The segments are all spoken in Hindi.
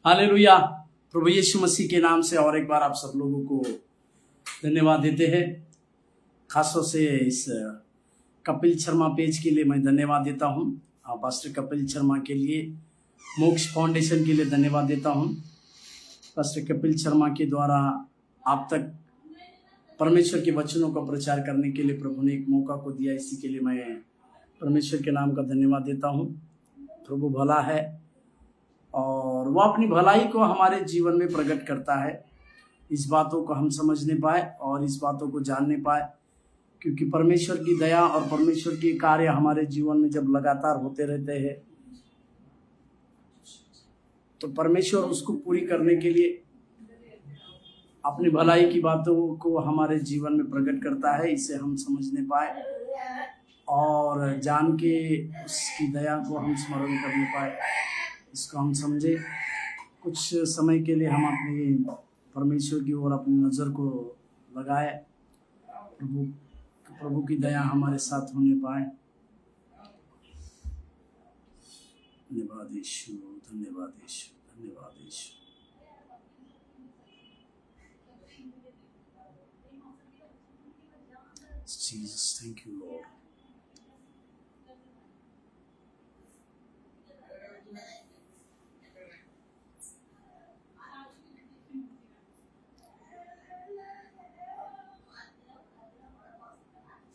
हालेलुया। प्रभु यीशु मसीह के नाम से और एक बार आप सब लोगों को धन्यवाद देते हैं। खासतौर से इस कपिल शर्मा पेज के लिए मैं धन्यवाद देता हूँ। पास्टर कपिल शर्मा के लिए, मोक्ष फाउंडेशन के लिए धन्यवाद देता हूँ। पास्टर कपिल शर्मा के द्वारा आप तक परमेश्वर के वचनों का प्रचार करने के लिए प्रभु ने एक मौका को दिया, इसी के लिए मैं परमेश्वर के नाम का धन्यवाद देता हूँ। प्रभु भला है और वह अपनी भलाई को हमारे जीवन में प्रकट करता है। इस बातों को हम समझने पाए और इस बातों को जानने पाए, क्योंकि परमेश्वर की दया और परमेश्वर के कार्य हमारे जीवन में जब लगातार होते रहते हैं तो परमेश्वर उसको पूरी करने के लिए अपनी भलाई की बातों को हमारे जीवन में प्रकट करता है। इसे हम समझने पाए और जान के उसकी दया को हम स्मरण करने पाए, इसको हम समझे। कुछ समय के लिए हम अपनी परमेश्वर की ओर अपनी नज़र को लगाए, प्रभु की दया हमारे साथ होने पाए। धन्यवाद यीशु, धन्यवाद यीशु, धन्यवाद यीशु। Jesus, thank you, Lord.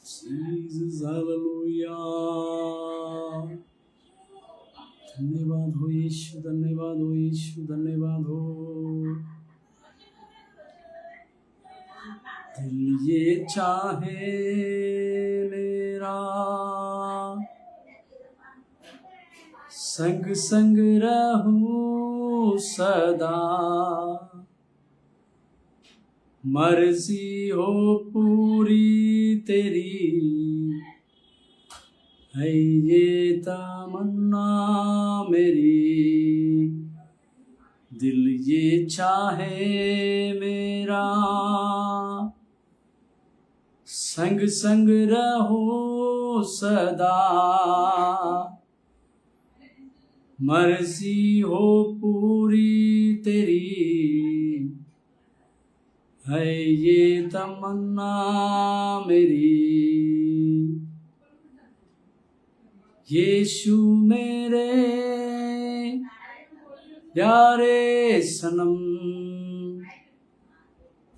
Jesus, hallelujah. धन्यवाद हो यीशु, धन्यवाद हो यीशु, धन्यवाद हो। दिल ये चाहे मेरा संग संग रहूं सदा, मर्जी हो पूरी तेरी है ये तमन्ना मेरी। दिल ये चाहे मेरा संग संग रहो सदा, मर्जी हो पूरी तेरी है ये तमन्ना मेरी। यीशु मेरे प्यारे सनम,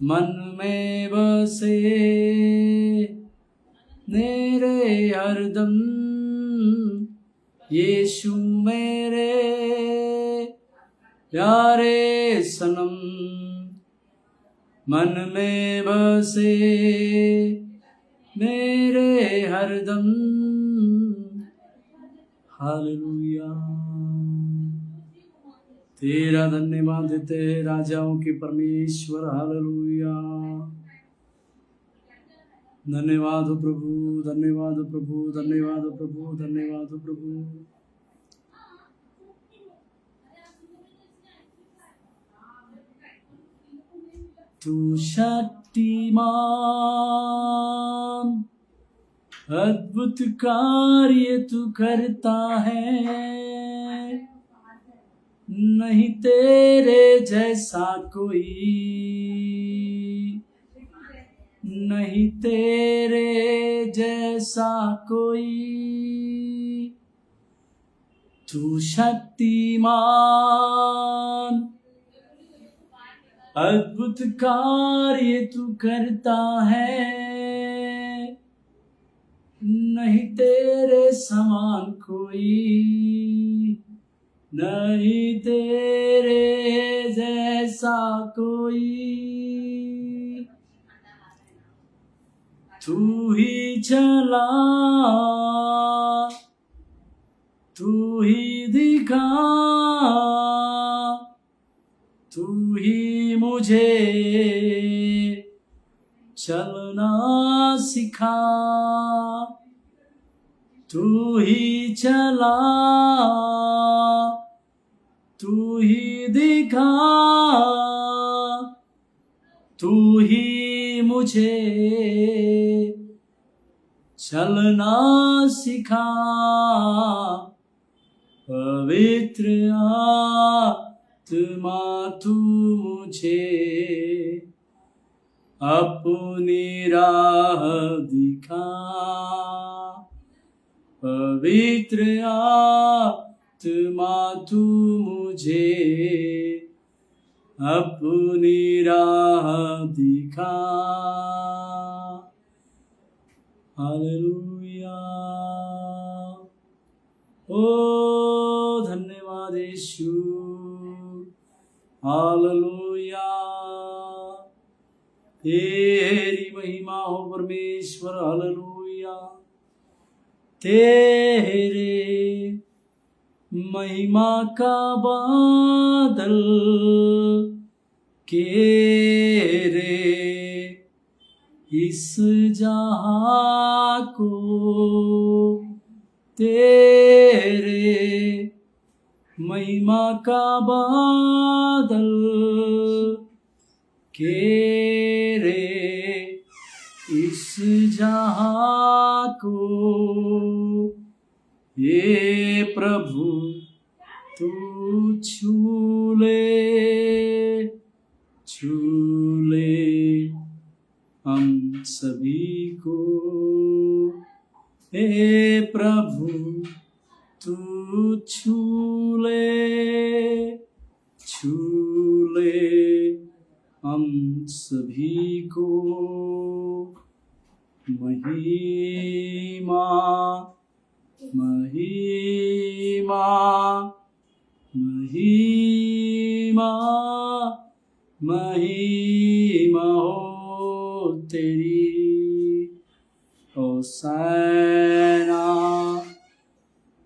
मन में बसे मेरे हरदम। यीशु मेरे प्यारे सनम, मन में बसे मेरे हरदम। हालेलुया। तेरा धन्यवाद देते हैं राजाओं के परमेश्वर। हालेलुया। धन्यवाद हो प्रभु, धन्यवाद हो प्रभु, धन्यवाद हो प्रभु, धन्यवाद हो प्रभु। तू शक्तिमान, अद्भुत कार्य तू करता है, नहीं तेरे जैसा कोई, नहीं तेरे जैसा कोई। तू शक्तिमान, अद्भुत कार्य तू करता है, नहीं तेरे समान कोई, नहीं तेरे जैसा कोई। तू ही चला, तू ही दिखा, तू ही मुझे चलना सिखा। तू ही चला, तू ही दिखा, तू ही मुझे चलना सिखा। पवित्र तू मुझे अपनी राह दिखा, पवित्र आत्मा तू मुझे अपनी राह दिखा। हालेलुया। ओ धन्यवाद यीशु। हालेलुया। तेरी महिमा हो परमेश्वर। हालेलुया। तेरे महिमा का बादल घेरे इस जहां को, तेरे महिमा का बादल घेरे इस जहां को। हे प्रभु तू छू ले हम सभी को। हे प्रभु तू छू ले हम सभी को। महिमा महिमा महिमा महिमा हो तेरी। होसैना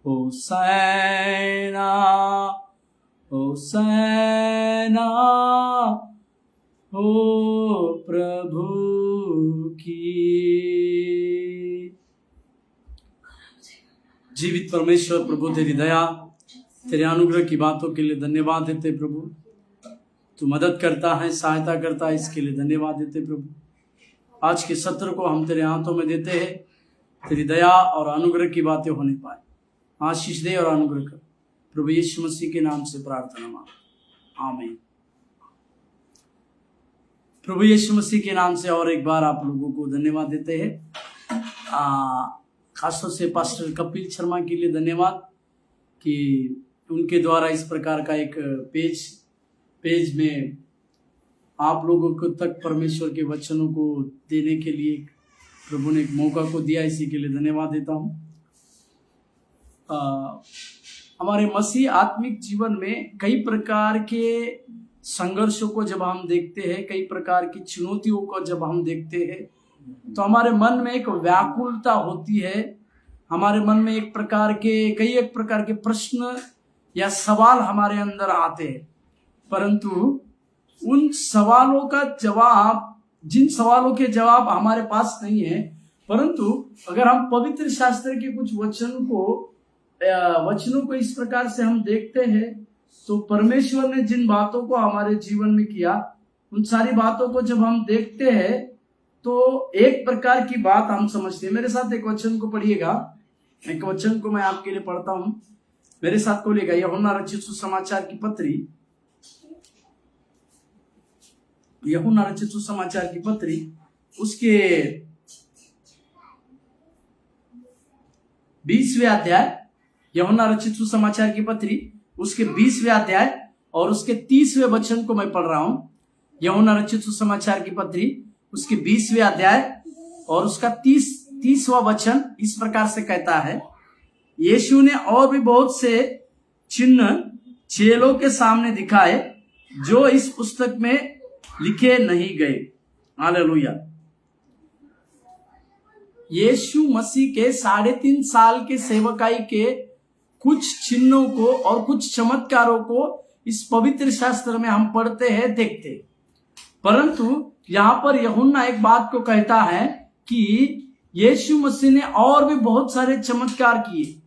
होसैना होसैना हो प्रभु की। जीवित परमेश्वर प्रभु तेरी दया, तेरे अनुग्रह की बातों के लिए धन्यवाद देते प्रभु। तू मदद करता है, सहायता करता है, इसके लिए धन्यवाद देते प्रभु। आज के सत्र को हम तेरे हाथों में देते हैं। तेरी दया और अनुग्रह की बातें होने पाए। आशीष दे और अनुग्रह कर, प्रभु यीशु मसीह के नाम से प्रार्थना मांग, आमीन। प्रभु यीशु मसीह के नाम से और एक बार आप लोगों को धन्यवाद देते हैं। खासतौर से पास्टर कपिल शर्मा के लिए धन्यवाद कि उनके द्वारा इस प्रकार का एक पेज में आप लोगों को तक परमेश्वर के वचनों को देने के लिए प्रभु ने एक मौका को दिया। इसी के लिए धन्यवाद देता हूँ। हमारे मसीह आत्मिक जीवन में कई प्रकार के संघर्षों को जब हम देखते हैं, कई प्रकार की चुनौतियों को जब हम देखते हैं, तो हमारे मन में एक व्याकुलता होती है। हमारे मन में एक प्रकार के प्रश्न या सवाल हमारे अंदर आते हैं, परंतु उन सवालों का जवाब, जिन सवालों के जवाब हमारे पास नहीं है, परंतु अगर हम पवित्र शास्त्र के कुछ वचनों को इस प्रकार से हम देखते हैं, तो परमेश्वर ने जिन बातों को हमारे जीवन में किया, उन सारी बातों को जब हम देखते हैं तो एक प्रकार की बात हम समझते हैं। मेरे साथ एक वचन को पढ़िएगा। एक वचन को मैं आपके लिए पढ़ता हूं, मेरे साथ खोलिएगा। यूहन्ना रचित सुसमाचार की पत्री, यूहन्ना रचित सुसमाचार की पत्री, उसके 20वें अध्याय, यूहन्ना रचित सुसमाचार की पत्री उसके 20वें अध्याय और उसके 30वें वचन को मैं पढ़ रहा हूं। यूहन्ना रचित सुसमाचार की पत्री उसके 20वें अध्याय और उसका 30वां वचन इस प्रकार से कहता है, यीशु ने और भी बहुत से चिन्ह चेलों के सामने दिखाए जो इस पुस्तक में लिखे नहीं गए। हालेलुया। यीशु मसीह के 3.5 साल के सेवकाई के कुछ चिन्हों को और कुछ चमत्कारों को इस पवित्र शास्त्र में हम पढ़ते हैं, देखते हैं। परंतु यहाँ पर यूहन्ना एक बात को कहता है कि यीशु मसीह ने और भी बहुत सारे चमत्कार किए,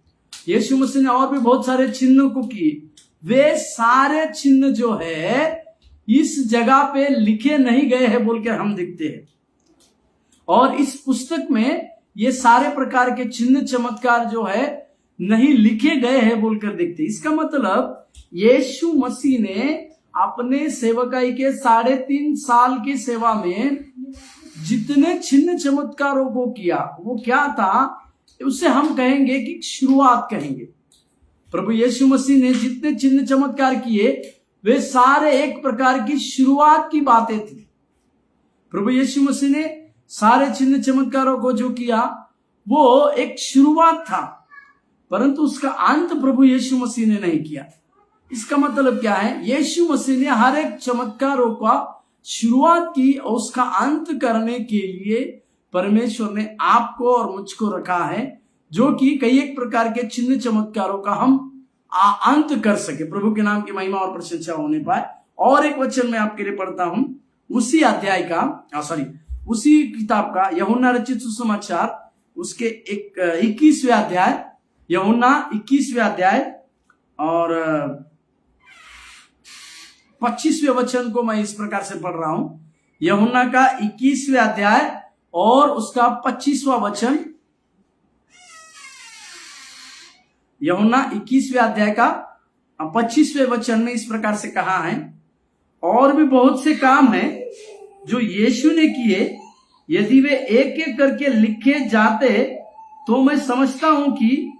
यीशु मसीह ने और भी बहुत सारे चिन्हों को किए। वे सारे चिन्ह जो है इस जगह पे लिखे नहीं गए हैं बोल के हम देखते हैं। और इस पुस्तक में ये सारे प्रकार के चिन्ह चमत्कार जो है नहीं लिखे गए हैं बोलकर देखते। इसका मतलब यीशु मसीह ने अपने सेवकाई के 3.5 साल की सेवा में जितने चिन्ह चमत्कारों को किया वो क्या था, उसे हम कहेंगे कि शुरुआत कहेंगे। प्रभु यीशु मसीह ने जितने चिन्ह चमत्कार किए वे सारे एक प्रकार की शुरुआत की बातें थी। प्रभु यीशु मसीह ने सारे चिन्ह चमत्कारों को जो किया वो एक शुरुआत था, परंतु उसका अंत प्रभु यीशु मसीह ने नहीं किया। इसका मतलब क्या है, यीशु मसीह ने हर एक चमत्कारों का शुरुआत की और उसका अंत करने के लिए परमेश्वर ने आपको और मुझको रखा है, जो कि कई एक प्रकार के चिन्ह चमत्कारों का हम अंत कर सके। प्रभु के नाम की महिमा और प्रशंसा होने पाए। और एक वचन मैं आपके लिए पढ़ता हूं उसी अध्याय का उसी किताब का, यूहन्ना रचित सुसमाचार उसके 21वें अध्याय, यूहन्ना 21वें अध्याय और 25वें वचन को मैं इस प्रकार से पढ़ रहा हूं। यूहन्ना का 21वें अध्याय और उसका 25वां वचन। यूहन्ना 21वें अध्याय का 25वें वचन में इस प्रकार से कहा है, और भी बहुत से काम हैं जो यीशु ने किए, यदि वे एक एक करके लिखे जाते तो मैं समझता हूं कि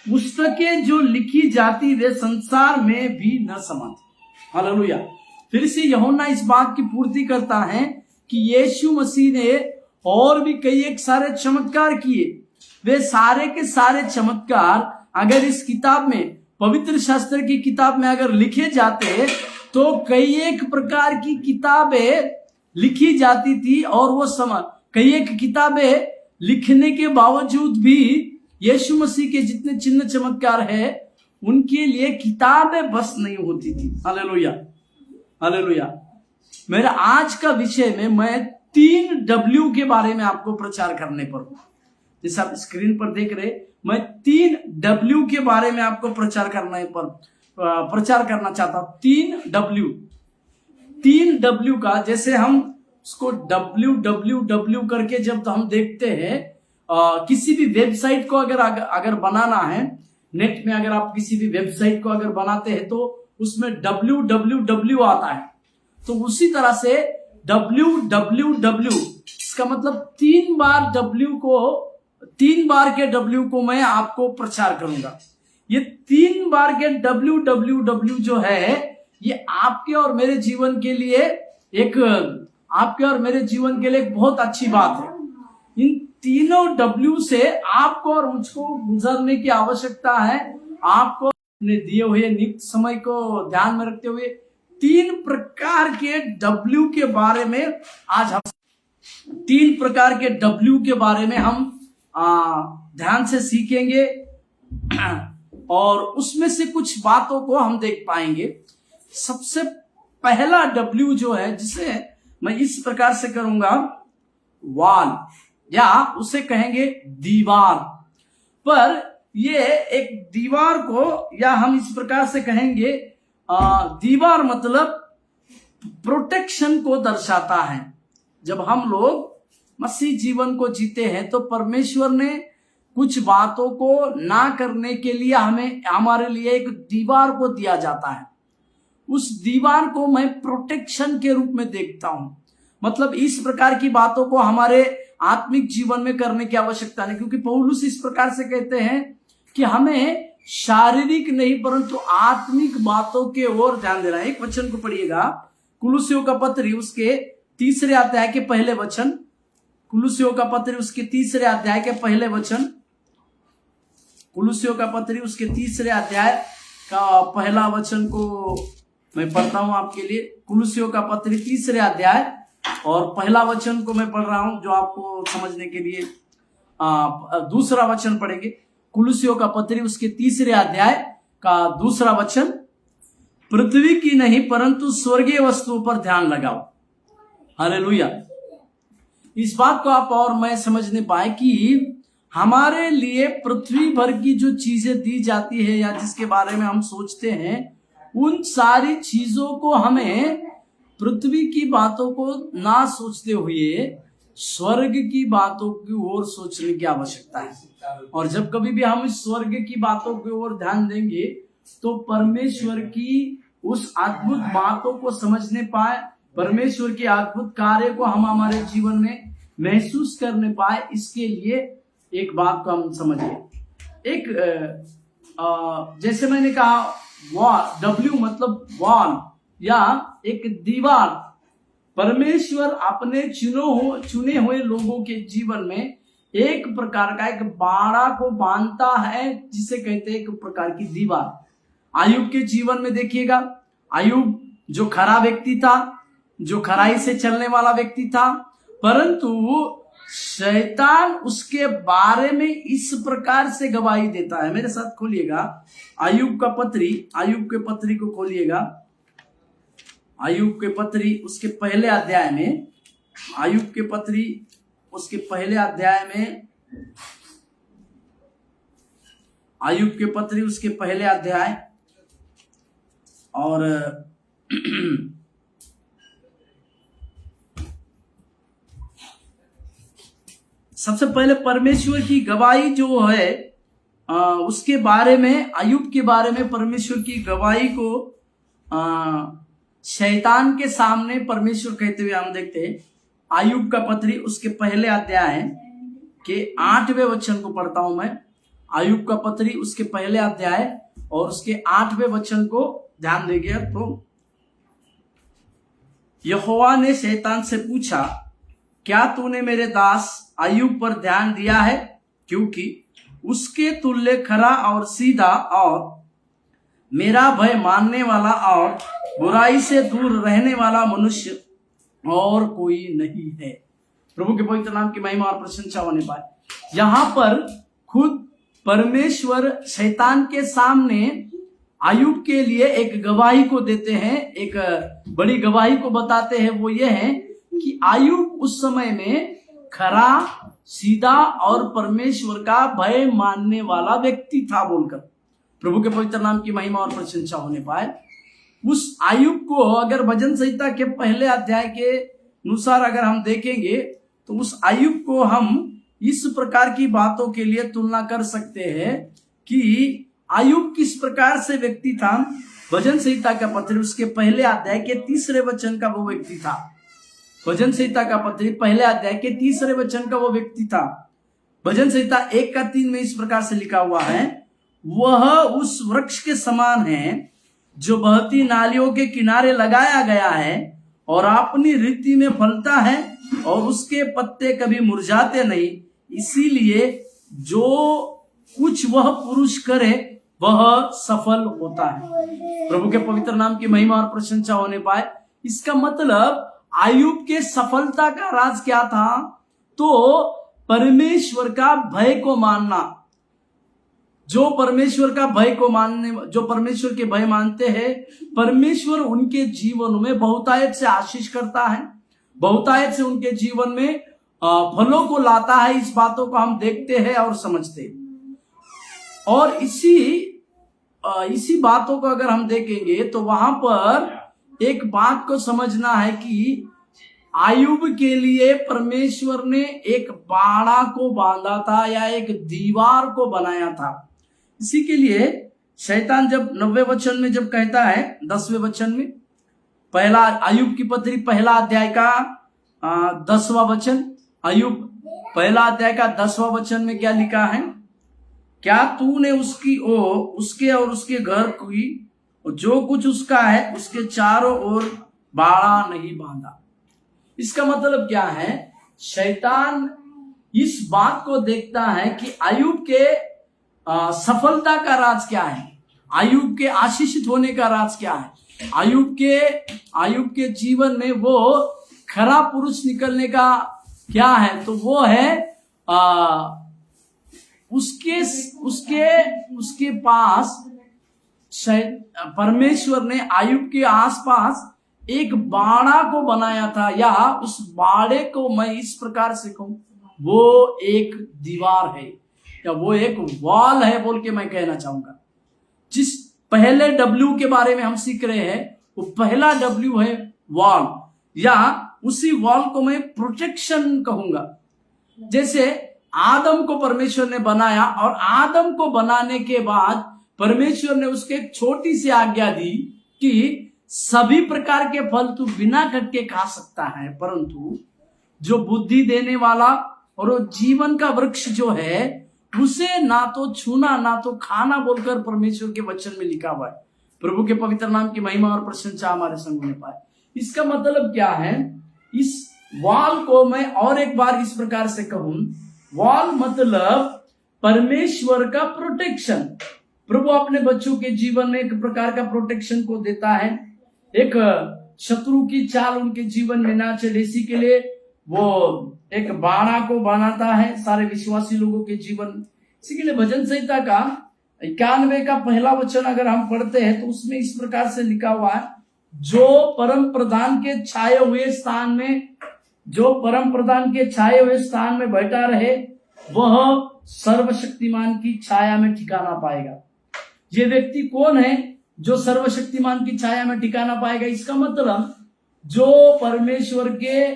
पुस्तकें जो लिखी जाती वे संसार में भी न समाती। हालेलुया। फिर से यूहन्ना इस बात की पूर्ति करता है कि यीशु मसीह ने और भी कई एक सारे चमत्कार किए। वे सारे के सारे चमत्कार अगर इस किताब में, पवित्र शास्त्र की किताब में अगर लिखे जाते तो कई एक प्रकार की किताबें लिखी जाती थी, और वो कई एक किताबें लिखने के बावजूद भी यीशु मसीह के जितने चिन्ह चमत्कार है उनके लिए किताबें बस नहीं होती थी। Hallelujah, hallelujah. मेरा आज का विषय में मैं 3 W के बारे में आपको प्रचार करने पर हूं। जैसे आप स्क्रीन पर देख रहे, मैं 3 W के बारे में आपको प्रचार करना चाहता हूं। 3 W का, जैसे हम उसको www करके जब हम देखते हैं, किसी भी वेबसाइट को अगर बनाना है, नेट में अगर आप किसी भी वेबसाइट को अगर बनाते हैं तो उसमें www आता है। तो उसी तरह से www, इसका मतलब 3 बार के W को मैं आपको प्रचार करूंगा। ये 3 बार के www जो है, ये आपके और मेरे जीवन के लिए एक बहुत अच्छी बात है। इन तीनों W से आपको और मुझको गुजरने की आवश्यकता है। आपको अपने दिए हुए नित्य समय को ध्यान में रखते हुए 3 प्रकार के W के बारे में आज हम 3 प्रकार के W के बारे में हम ध्यान से सीखेंगे और उसमें से कुछ बातों को हम देख पाएंगे। सबसे पहला W जो है, जिसे मैं इस प्रकार से करूंगा, वॉल, या उसे कहेंगे दीवार। पर ये एक दीवार को, या हम इस प्रकार से कहेंगे, दीवार मतलब प्रोटेक्शन को दर्शाता है। जब हम लोग मसीह जीवन को जीते हैं तो परमेश्वर ने कुछ बातों को ना करने के लिए हमारे लिए एक दीवार को दिया जाता है। उस दीवार को मैं प्रोटेक्शन के रूप में देखता हूं। मतलब इस प्रकार की बातों को हमारे आत्मिक जीवन में करने की आवश्यकता नहीं, क्योंकि पौलुस इस प्रकार से कहते हैं कि हमें शारीरिक नहीं परंतु आत्मिक बातों के ओर ध्यान देना है। एक वचन को पढ़िएगा, कुलुस्सियों का पत्री उसके 3 अध्याय के पहले वचन। कुलुस्सियों का पत्री उसके 3 अध्याय के पहले वचन। कुलुस्सियों का पत्री उसके 3 अध्याय का पहला वचन को मैं पढ़ता हूं आपके लिए। कुलुस्सियों का पत्री 3 अध्याय और पहला वचन को मैं पढ़ रहा हूं, जो आपको समझने के लिए दूसरा वचन पढ़ेंगे। कुलुस्सियों का पत्री उसके 3 अध्याय का दूसरा वचन, पृथ्वी की नहीं परंतु स्वर्गीय वस्तुओं पर ध्यान लगाओ। हालेलुया। इस बात को आप और मैं समझने पाए कि हमारे लिए पृथ्वी भर की जो चीजें दी जाती है या जिसके बारे में हम सोचते हैं, उन सारी चीजों को हमें पृथ्वी की बातों को ना सोचते हुए स्वर्ग की बातों की ओर सोचने की आवश्यकता है। और जब कभी भी हम इस स्वर्ग की बातों की ओर ध्यान देंगे तो परमेश्वर की उस अद्भुत बातों को समझने पाए, परमेश्वर के अद्भुत कार्य को हम हमारे जीवन में महसूस करने पाए, इसके लिए एक बात को हम समझिए। एक जैसे मैंने कहा वॉल, डब्ल्यू मतलब वॉल या एक दीवार। परमेश्वर अपने चुने हुए लोगों के जीवन में एक प्रकार का एक बाड़ा को बांधता है, जिसे कहते हैं एक प्रकार की दीवार। आयुब के जीवन में देखिएगा, आयुब जो खरा व्यक्ति था, जो खराई से चलने वाला व्यक्ति था, परंतु शैतान उसके बारे में इस प्रकार से गवाही देता है। मेरे साथ खोलिएगा आयुब के पत्री को खोलिएगा। आयुब के पत्री उसके पहले अध्याय में, आयुब के पत्री उसके पहले अध्याय में, आयुब के पत्री उसके पहले अध्याय और सबसे पहले परमेश्वर की गवाही जो है उसके बारे में, आयुब के बारे में परमेश्वर की गवाही को शैतान के सामने परमेश्वर कहते हुए हम देखते हैं। आयुब का पत्री उसके पहले अध्याय के 8वें वचन को पढ़ता हूं मैं। आयुब का पत्री उसके पहले अध्याय और उसके 8वें वचन को ध्यान देंगे। तो यहोवा ने शैतान से पूछा, क्या तूने मेरे दास आयुब पर ध्यान दिया है? क्योंकि उसके तुल्य खरा और सीधा और मेरा भय मानने वाला और बुराई से दूर रहने वाला मनुष्य और कोई नहीं है। प्रभु के पवित्र नाम की महिमा और प्रशंसा होने पाए। यहां पर खुद परमेश्वर शैतान के सामने आयुब के लिए एक गवाही को देते हैं, एक बड़ी गवाही को बताते हैं। वो ये है कि आयुब उस समय में खरा, सीधा और परमेश्वर का भय मानने वाला व्यक्ति था बोलकर। प्रभु के पवित्र नाम की महिमा और प्रशंसा होने पाए। उस आयुब को अगर भजन संहिता के पहले अध्याय के अनुसार अगर हम देखेंगे तो उस आयुब को हम इस प्रकार की बातों के लिए तुलना कर सकते हैं कि आयुब किस प्रकार से व्यक्ति था। भजन संहिता का पत्र उसके पहले अध्याय के 3 वचन का वो व्यक्ति था। भजन संहिता का पत्र पहले अध्याय के 3 वचन का वो व्यक्ति था। भजन संहिता 1:3 में इस प्रकार से लिखा हुआ है, वह उस वृक्ष के समान है जो बहती नालियों के किनारे लगाया गया है और अपनी रीति में फलता है और उसके पत्ते कभी मुरझाते नहीं। इसीलिए जो कुछ वह पुरुष करे वह सफल होता है। प्रभु के पवित्र नाम की महिमा और प्रशंसा होने पाए। इसका मतलब आयुब के सफलता का राज क्या था? तो परमेश्वर का भय को मानना। जो परमेश्वर के भय मानते हैं, परमेश्वर उनके जीवन में बहुतायत से आशीष करता है, बहुतायत से उनके जीवन में फलों को लाता है। इस बातों को हम देखते हैं और समझते हैं। और इसी बातों को अगर हम देखेंगे तो वहां पर एक बात को समझना है कि आयुब के लिए परमेश्वर ने एक बाड़ा को बांधा था या एक दीवार को बनाया था। इसी के लिए शैतान जब 90वें वचन में जब कहता है, 10वें वचन में, पहला आयुब की पत्री पहला अध्याय का 10वां वचन, आयुब पहला अध्याय का 10वां वचन में क्या लिखा है? क्या तूने उसके और उसके घर की और जो कुछ उसका है उसके चारों ओर बाड़ा नहीं बांधा। इसका मतलब क्या है? शैतान इस बात को देखता है कि आयुब के सफलता का राज क्या है, आयुब के आशीषित होने का राज क्या है, आयुब के जीवन में वो खरा पुरुष निकलने का क्या है? तो वो है उसके पास परमेश्वर ने आयुब के आसपास एक बाड़ा को बनाया था, या उस बाड़े को मैं इस प्रकार से कहूं, वो एक दीवार है या वो एक वॉल है बोल के मैं कहना चाहूंगा। जिस पहले W के बारे में हम सीख रहे हैं, वो पहला W है वॉल, या उसी वॉल को मैं प्रोटेक्शन कहूंगा। जैसे आदम को परमेश्वर ने बनाया और आदम को बनाने के बाद परमेश्वर ने उसके एक छोटी सी आज्ञा दी कि सभी प्रकार के फल तू बिना कट के खा सकता है, परंतु जो बुद्धि देने वाला और वो जीवन का वृक्ष जो है उसे ना तो छूना ना तो खाना बोलकर परमेश्वर के वचन में लिखा हुआ है। प्रभु के पवित्र नाम की महिमा और प्रशंसा हमारे संग होने पाए। इसका मतलब क्या है? इस वॉल को मैं और एक बार इस प्रकार से कहूं, वॉल मतलब परमेश्वर का प्रोटेक्शन। प्रभु अपने बच्चों के जीवन में एक प्रकार का प्रोटेक्शन को देता है। एक शत्रु की चाल उनके जीवन में ना चले, इसी के लिए वो एक बाड़ा को बनाता है सारे विश्वासी लोगों के जीवन में। इसी के लिए भजन संहिता का 91 का पहला वचन अगर हम पढ़ते हैं तो उसमें इस प्रकार से लिखा हुआ है, जो परम प्रधान के छाए हुए स्थान में, जो परम प्रधान के छाए हुए स्थान में बैठा रहे वह सर्वशक्तिमान की छाया में ठिकाना पाएगा। ये व्यक्ति कौन है जो सर्वशक्तिमान की छाया में ठिकाना पाएगा? इसका मतलब जो परमेश्वर के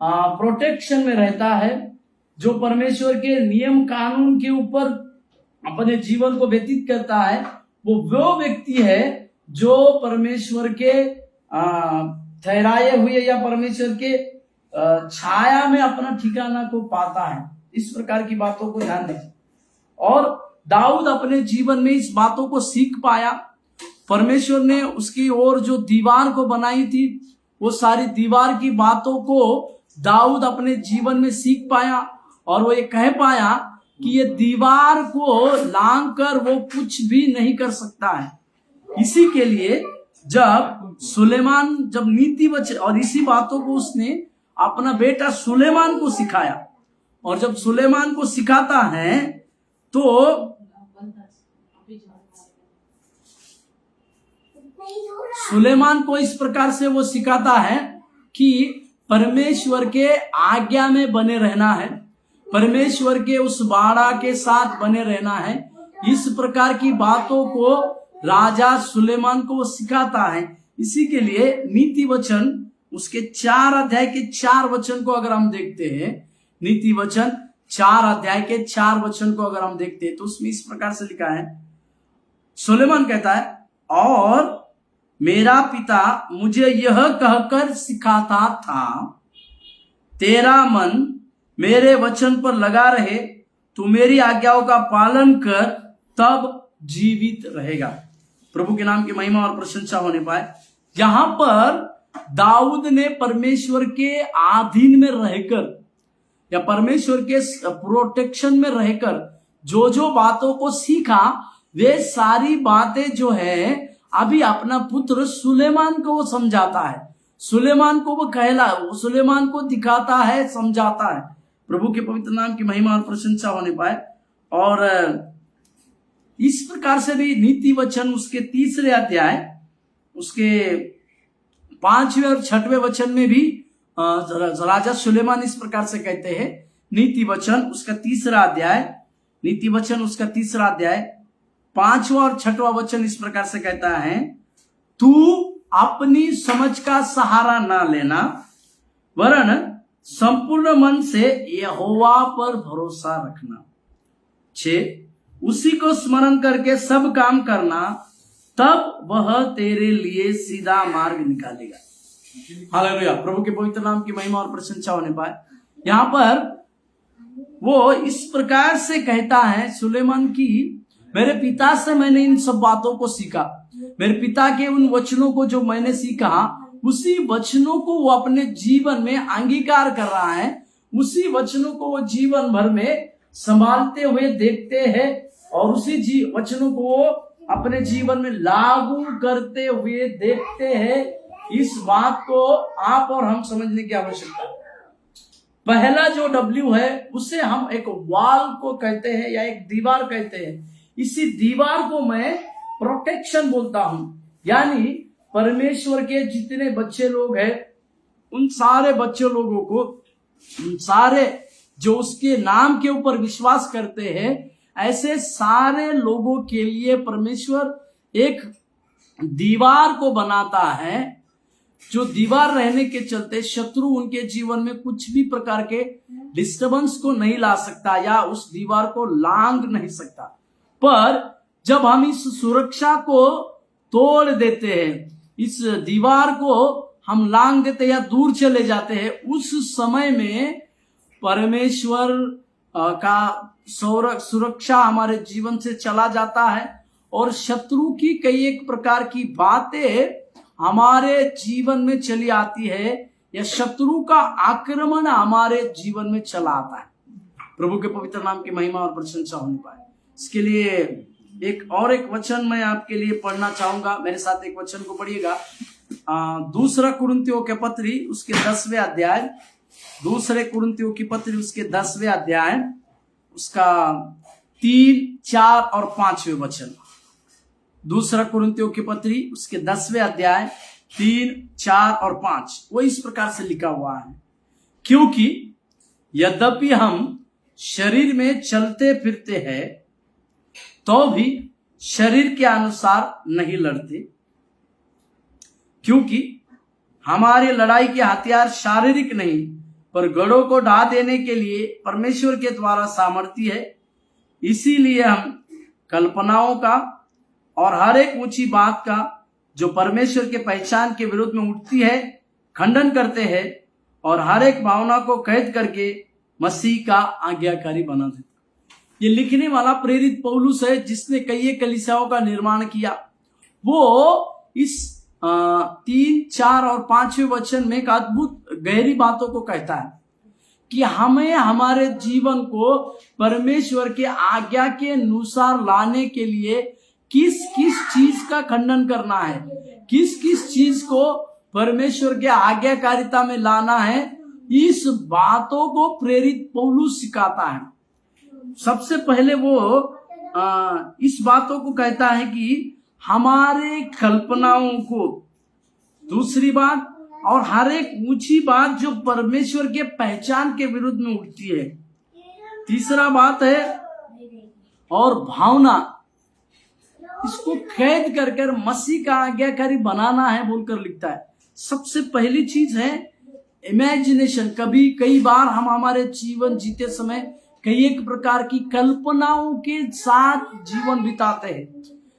प्रोटेक्शन में रहता है, जो परमेश्वर के नियम कानून के ऊपर अपने जीवन को व्यतीत करता है, वो व्यक्ति है जो परमेश्वर के ठहराए हुए या परमेश्वर के छाया में अपना ठिकाना को पाता है। इस प्रकार की बातों को ध्यान दीजिए। और दाऊद अपने जीवन में इस बातों को सीख पाया। परमेश्वर ने उसकी ओर जो दीवार को बनाई थी, वो सारी दीवार की बातों को दाऊद अपने जीवन में सीख पाया और वो ये कह पाया कि ये दीवार को लांग कर वो कुछ भी नहीं कर सकता है। इसी के लिए जब सुलेमान जब नीति वचन और इसी बातों को उसने अपना बेटा सुलेमान को सिखाया, और जब सुलेमान को सिखाता है तो सुलेमान को इस प्रकार से वो सिखाता है कि परमेश्वर के आज्ञा में बने रहना है, परमेश्वर के उस बाड़ा के साथ बने रहना है। इस प्रकार की बातों को राजा सुलेमान को वो सिखाता है। इसी के लिए नीति वचन उसके 4 अध्याय के 4 वचन को अगर हम देखते हैं, नीति वचन 4 अध्याय के 4 वचन को अगर हम देखते हैं तो उसमें इस प्रकार से लिखा है, सुलेमान कहता है, और मेरा पिता मुझे यह कहकर सिखाता था, तेरा मन मेरे वचन पर लगा रहे, तू मेरी आज्ञाओं का पालन कर, तब जीवित रहेगा। प्रभु के नाम की महिमा और प्रशंसा होने पाए। यहां पर दाऊद ने परमेश्वर के अधीन में रहकर या परमेश्वर के प्रोटेक्शन में रहकर जो जो बातों को सीखा, वे सारी बातें जो है अभी अपना पुत्र सुलेमान को वो समझाता है, सुलेमान को वो सुलेमान को दिखाता है, समझाता है। प्रभु के पवित्र नाम की महिमा और प्रशंसा होने पाए। और इस प्रकार से भी नीति वचन उसके 3 अध्याय उसके 5वें और 6वें वचन में भी राजा सुलेमान इस प्रकार से कहते हैं। नीति वचन उसका 3 अध्याय, नीति वचन उसका 3 अध्याय 5वां और 6वां वचन इस प्रकार से कहता है, तू अपनी समझ का सहारा ना लेना, वरन संपूर्ण मन से यहोवा पर भरोसा रखना। 6 उसी को स्मरण करके सब काम करना, तब वह तेरे लिए सीधा मार्ग निकालेगा। हालेलुया। प्रभु के पवित्र नाम की महिमा और प्रशंसा होने पाए। यहां पर वो इस प्रकार से कहता है सुलेमान की, मेरे पिता से मैंने इन सब बातों को सीखा, मेरे पिता के उन वचनों को जो मैंने सीखा, उसी वचनों को वो अपने जीवन में अंगीकार कर रहा है, उसी वचनों को वो जीवन भर में संभालते हुए देखते हैं और उसी वचनों को वो अपने जीवन में लागू करते हुए देखते हैं। इस बात को आप और हम समझने की आवश्यकता है। पहला जो W है उसे हम एक वॉल को कहते हैं या एक दीवार कहते हैं। इसी दीवार को मैं प्रोटेक्शन बोलता हूं, यानी परमेश्वर के जितने बच्चे लोग हैं उन सारे बच्चे लोगों को, उन सारे जो उसके नाम के ऊपर विश्वास करते हैं, ऐसे सारे लोगों के लिए परमेश्वर एक दीवार को बनाता है जो दीवार रहने के चलते शत्रु उनके जीवन में कुछ भी प्रकार के डिस्टरबेंस को नहीं ला सकता या उस दीवार को लांग नहीं सकता। पर जब हम इस सुरक्षा को तोड़ देते हैं, इस दीवार को हम लांग देते हैं या दूर चले जाते हैं, उस समय में परमेश्वर का सुरक्षा हमारे जीवन से चला जाता है और शत्रु की कई एक प्रकार की बातें हमारे जीवन में चली आती है या शत्रु का आक्रमण हमारे जीवन में चला आता है। प्रभु के पवित्र नाम की महिमा और प्रशंसा होने पाए। इसके लिए एक वचन मैं आपके लिए पढ़ना चाहूंगा। मेरे साथ एक वचन को पढ़िएगा। दूसरा कुरिन्थियों के पत्री उसके 10वें अध्याय, दूसरे कुरिन्थियों की पत्री उसके 10वें अध्याय उसका 3, 4 और 5वें वचन। दूसरा कुरिन्थियों की पत्री उसके 10वें अध्याय 3, 4 और 5 वो इस प्रकार से लिखा हुआ है, क्योंकि यद्यपि हम शरीर में चलते फिरते हैं तो भी शरीर के अनुसार नहीं लड़ते, क्योंकि हमारी लड़ाई के हथियार शारीरिक नहीं पर गढ़ों को ढा देने के लिए परमेश्वर के द्वारा सामर्थ्य है। इसीलिए हम कल्पनाओं का और हर एक ऊंची बात का जो परमेश्वर के पहचान के विरुद्ध में उठती है खंडन करते हैं और हर एक भावना को कैद करके मसीह का आज्ञाकारी बना देते। ये लिखने वाला प्रेरित पौलुस है, जिसने कई कलीसियाओं का निर्माण किया। वो इस 3, 4 और 5वें वचन में एक अद्भुत गहरी बातों को कहता है कि हमें हमारे जीवन को परमेश्वर के आज्ञा के अनुसार लाने के लिए किस किस चीज का खंडन करना है, किस किस चीज को परमेश्वर के आज्ञाकारिता में लाना है, इस बातों को प्रेरित पौलुस सिखाता है। सबसे पहले वो इस बातों को कहता है कि हमारे कल्पनाओं को, दूसरी बात, और हर एक ऊंची बात जो परमेश्वर के पहचान के विरुद्ध में उठती है, तीसरा बात है, और भावना, इसको कैद कर कर मसीह का आज्ञाकारी बनाना है बोलकर लिखता है। सबसे पहली चीज है इमेजिनेशन। कई बार हम हमारे जीवन जीते समय कई एक प्रकार की कल्पनाओं के साथ जीवन बिताते हैं।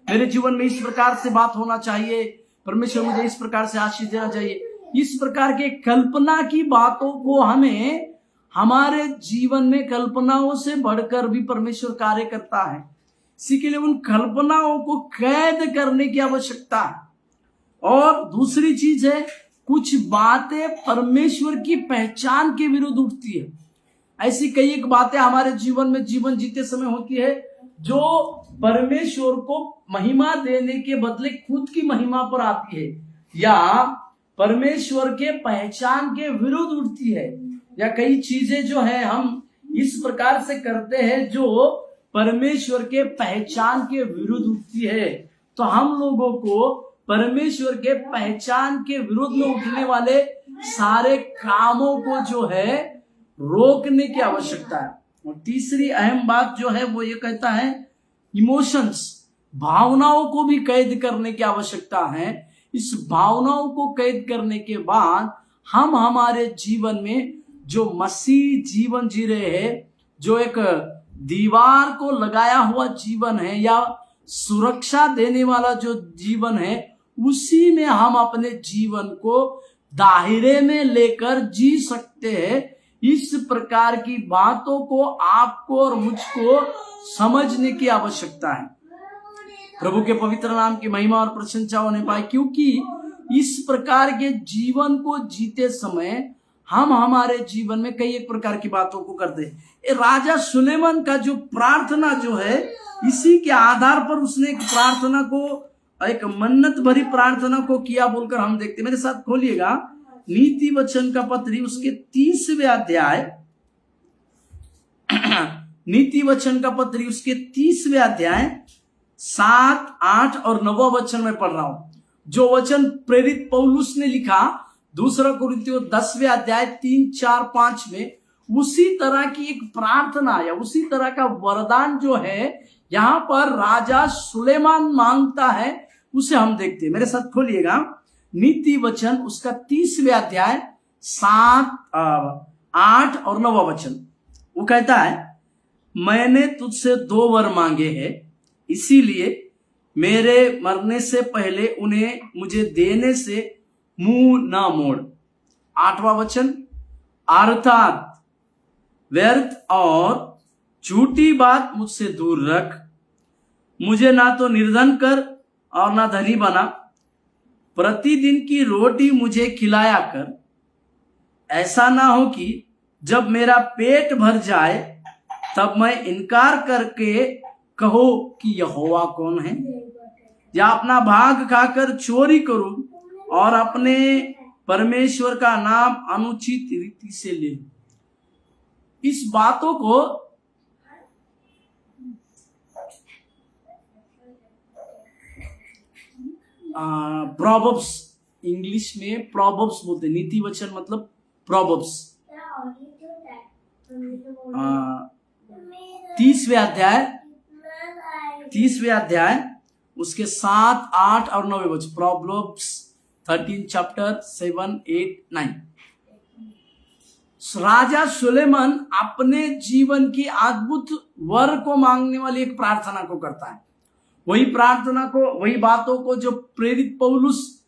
मेरे जीवन में इस प्रकार से बात होना चाहिए, परमेश्वर मुझे इस प्रकार से आशीष देना चाहिए, इस प्रकार के कल्पना की बातों को हमें हमारे जीवन में कल्पनाओं से बढ़कर भी परमेश्वर कार्य करता है। इसी के लिए उन कल्पनाओं को कैद करने की आवश्यकता है। और दूसरी चीज है, कुछ बातें परमेश्वर की पहचान के विरुद्ध उठती है। ऐसी कई एक बातें हमारे जीवन में जीवन जीते समय होती है जो परमेश्वर को महिमा देने के बदले खुद की महिमा पर आती है या परमेश्वर के पहचान के विरुद्ध उठती है, या कई चीजें जो है हम इस प्रकार से करते हैं जो परमेश्वर के पहचान के विरुद्ध उठती है। तो हम लोगों को परमेश्वर के पहचान के विरुद्ध में उठने वाले सारे कामों को जो है रोकने की आवश्यकता है। और तीसरी अहम बात जो है वो ये कहता है इमोशंस, भावनाओं को भी कैद करने की आवश्यकता है। इस भावनाओं को कैद करने के बाद हम हमारे जीवन में जो मसीह जीवन जी रहे हैं, जो एक दीवार को लगाया हुआ जीवन है या सुरक्षा देने वाला जो जीवन है, उसी में हम अपने जीवन को दायरे में लेकर जी सकते हैं। इस प्रकार की बातों को आपको और मुझको समझने की आवश्यकता है। प्रभु के पवित्र नाम की महिमा और प्रशंसा होने पाए, क्योंकि इस प्रकार के जीवन को जीते समय हम हमारे जीवन में कई एक प्रकार की बातों को करते हैं। राजा सुलेमान का जो प्रार्थना जो है, इसी के आधार पर उसने एक प्रार्थना को, एक मन्नत भरी प्रार्थना को किया बोलकर हम देखते। मेरे साथ खोलिएगा नीति वचन का पत्री उसके 30वें अध्याय, नीति वचन का पत्री उसके 30वें अध्याय 7, 8 और 9 वचन में पढ़ रहा हूं। जो वचन प्रेरित पौलुस ने लिखा दूसरा कुरिन्थियों 10वें अध्याय 3, 4, 5 में, उसी तरह की एक प्रार्थना या उसी तरह का वरदान जो है यहां पर राजा सुलेमान मांगता है, उसे हम देखते हैं। मेरे साथ खोलिएगा नीति वचन उसका 30वें अध्याय 7, 8 और 9 वचन। वो कहता है, मैंने तुझसे 2 वर मांगे हैं, इसीलिए मेरे मरने से पहले उन्हें मुझे देने से मुंह ना मोड़। 8वां वचन, अर्थात व्यर्थ और झूठी बात मुझसे दूर रख, मुझे ना तो निर्धन कर और ना धनी बना, प्रतिदिन की रोटी मुझे खिलाया कर। ऐसा ना हो कि जब मेरा पेट भर जाए तब मैं इनकार करके कहो कि यहोवा कौन है, या अपना भाग खाकर चोरी करूं और अपने परमेश्वर का नाम अनुचित रीति से ले लूं। इस बातों को प्रोवर्ब्स, इंग्लिश में प्रोवर्ब्स बोलते हैं। नीति वचन मतलब प्रोवर्ब्स। 30वें अध्याय उसके 7, 8 और 9 वचन। Proverbs 13 chapter 7, 8, 9। राजा सुलेमान अपने जीवन की अद्भुत वर को मांगने वाली एक प्रार्थना को करता है। वही प्रार्थना को, वही बातों को जो प्रेरित पौलुस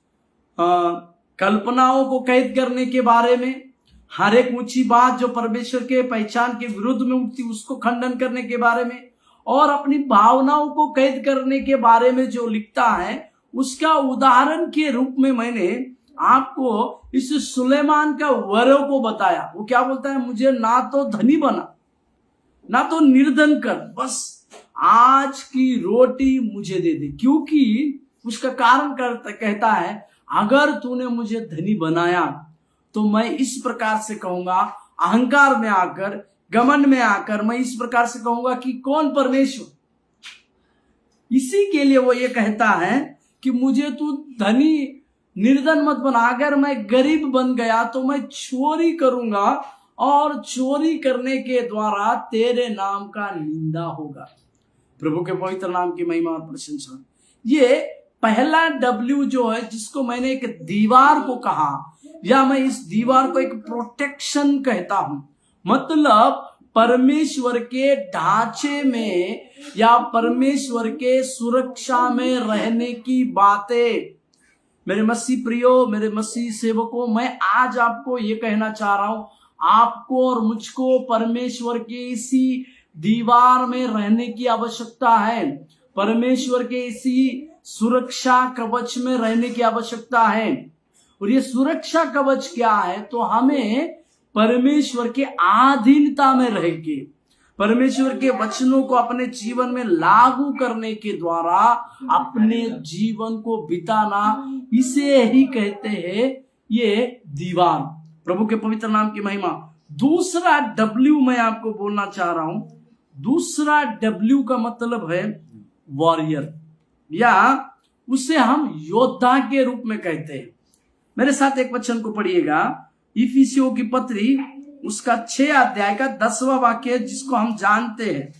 कल्पनाओं को कैद करने के बारे में, हर एक ऊंची बात जो परमेश्वर के पहचान के विरुद्ध में उठती उसको खंडन करने के बारे में, और अपनी भावनाओं को कैद करने के बारे में जो लिखता है, उसका उदाहरण के रूप में मैंने आपको इस सुलेमान का वरों को बताया। वो क्या बोलता है, मुझे ना तो धनी बना ना तो निर्धन कर, बस आज की रोटी मुझे दे दे। क्योंकि उसका कारण कहता है, अगर तूने मुझे धनी बनाया तो मैं इस प्रकार से कहूंगा, अहंकार में आकर, घमंड में आकर मैं इस प्रकार से कहूंगा कि कौन परमेश्वर। इसी के लिए वो ये कहता है कि मुझे तू धनी निर्धन मत बना। अगर मैं गरीब बन गया तो मैं चोरी करूंगा और चोरी करने के द्वारा तेरे नाम का निंदा होगा। प्रभु के पवित्र नाम की महिमा और प्रशंसा। ये पहला W जो है, जिसको मैंने एक दीवार को कहा, या मैं इस दीवार को एक प्रोटेक्शन कहता हूं। मतलब परमेश्वर के ढांचे में या परमेश्वर के सुरक्षा में रहने की बातें। मेरे मसीह प्रियो, मेरे मसीह सेवकों, मैं आज आपको ये कहना चाह रहा हूं, आपको और मुझको परमेश्वर के इसी दीवार में रहने की आवश्यकता है। परमेश्वर के इसी सुरक्षा कवच में रहने की आवश्यकता है। और ये सुरक्षा कवच क्या है, तो हमें परमेश्वर के अधीनता में रह के परमेश्वर के वचनों को अपने जीवन में लागू करने के द्वारा अपने जीवन को बिताना, इसे ही कहते हैं ये दीवार। प्रभु के पवित्र नाम की महिमा। दूसरा W मैं आपको बोलना चाह रहा हूं। दूसरा W का मतलब है वॉरियर, या उसे हम योद्धा के रूप में कहते हैं। मेरे साथ एक वचन को पढ़िएगा, इफिसियों की पत्री उसका 6 अध्याय का 10वां वाक्य, जिसको हम जानते हैं।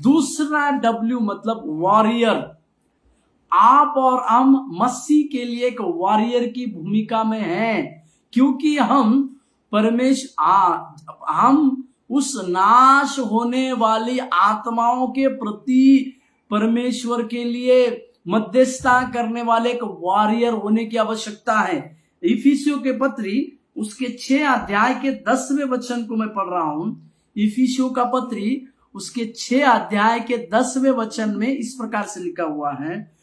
दूसरा W मतलब वॉरियर। आप और हम मसीह के लिए एक वॉरियर की भूमिका में हैं, क्योंकि हम हम उस नाश होने वाली आत्माओं के प्रति परमेश्वर के लिए मध्यस्थता करने वाले एक वॉरियर होने की आवश्यकता है। इफिसियों के पत्री उसके 6 अध्याय के 10वें वचन को मैं पढ़ रहा हूं। इफिसियों का पत्री उसके 6 अध्याय के 10वें वचन में इस प्रकार से लिखा हुआ है,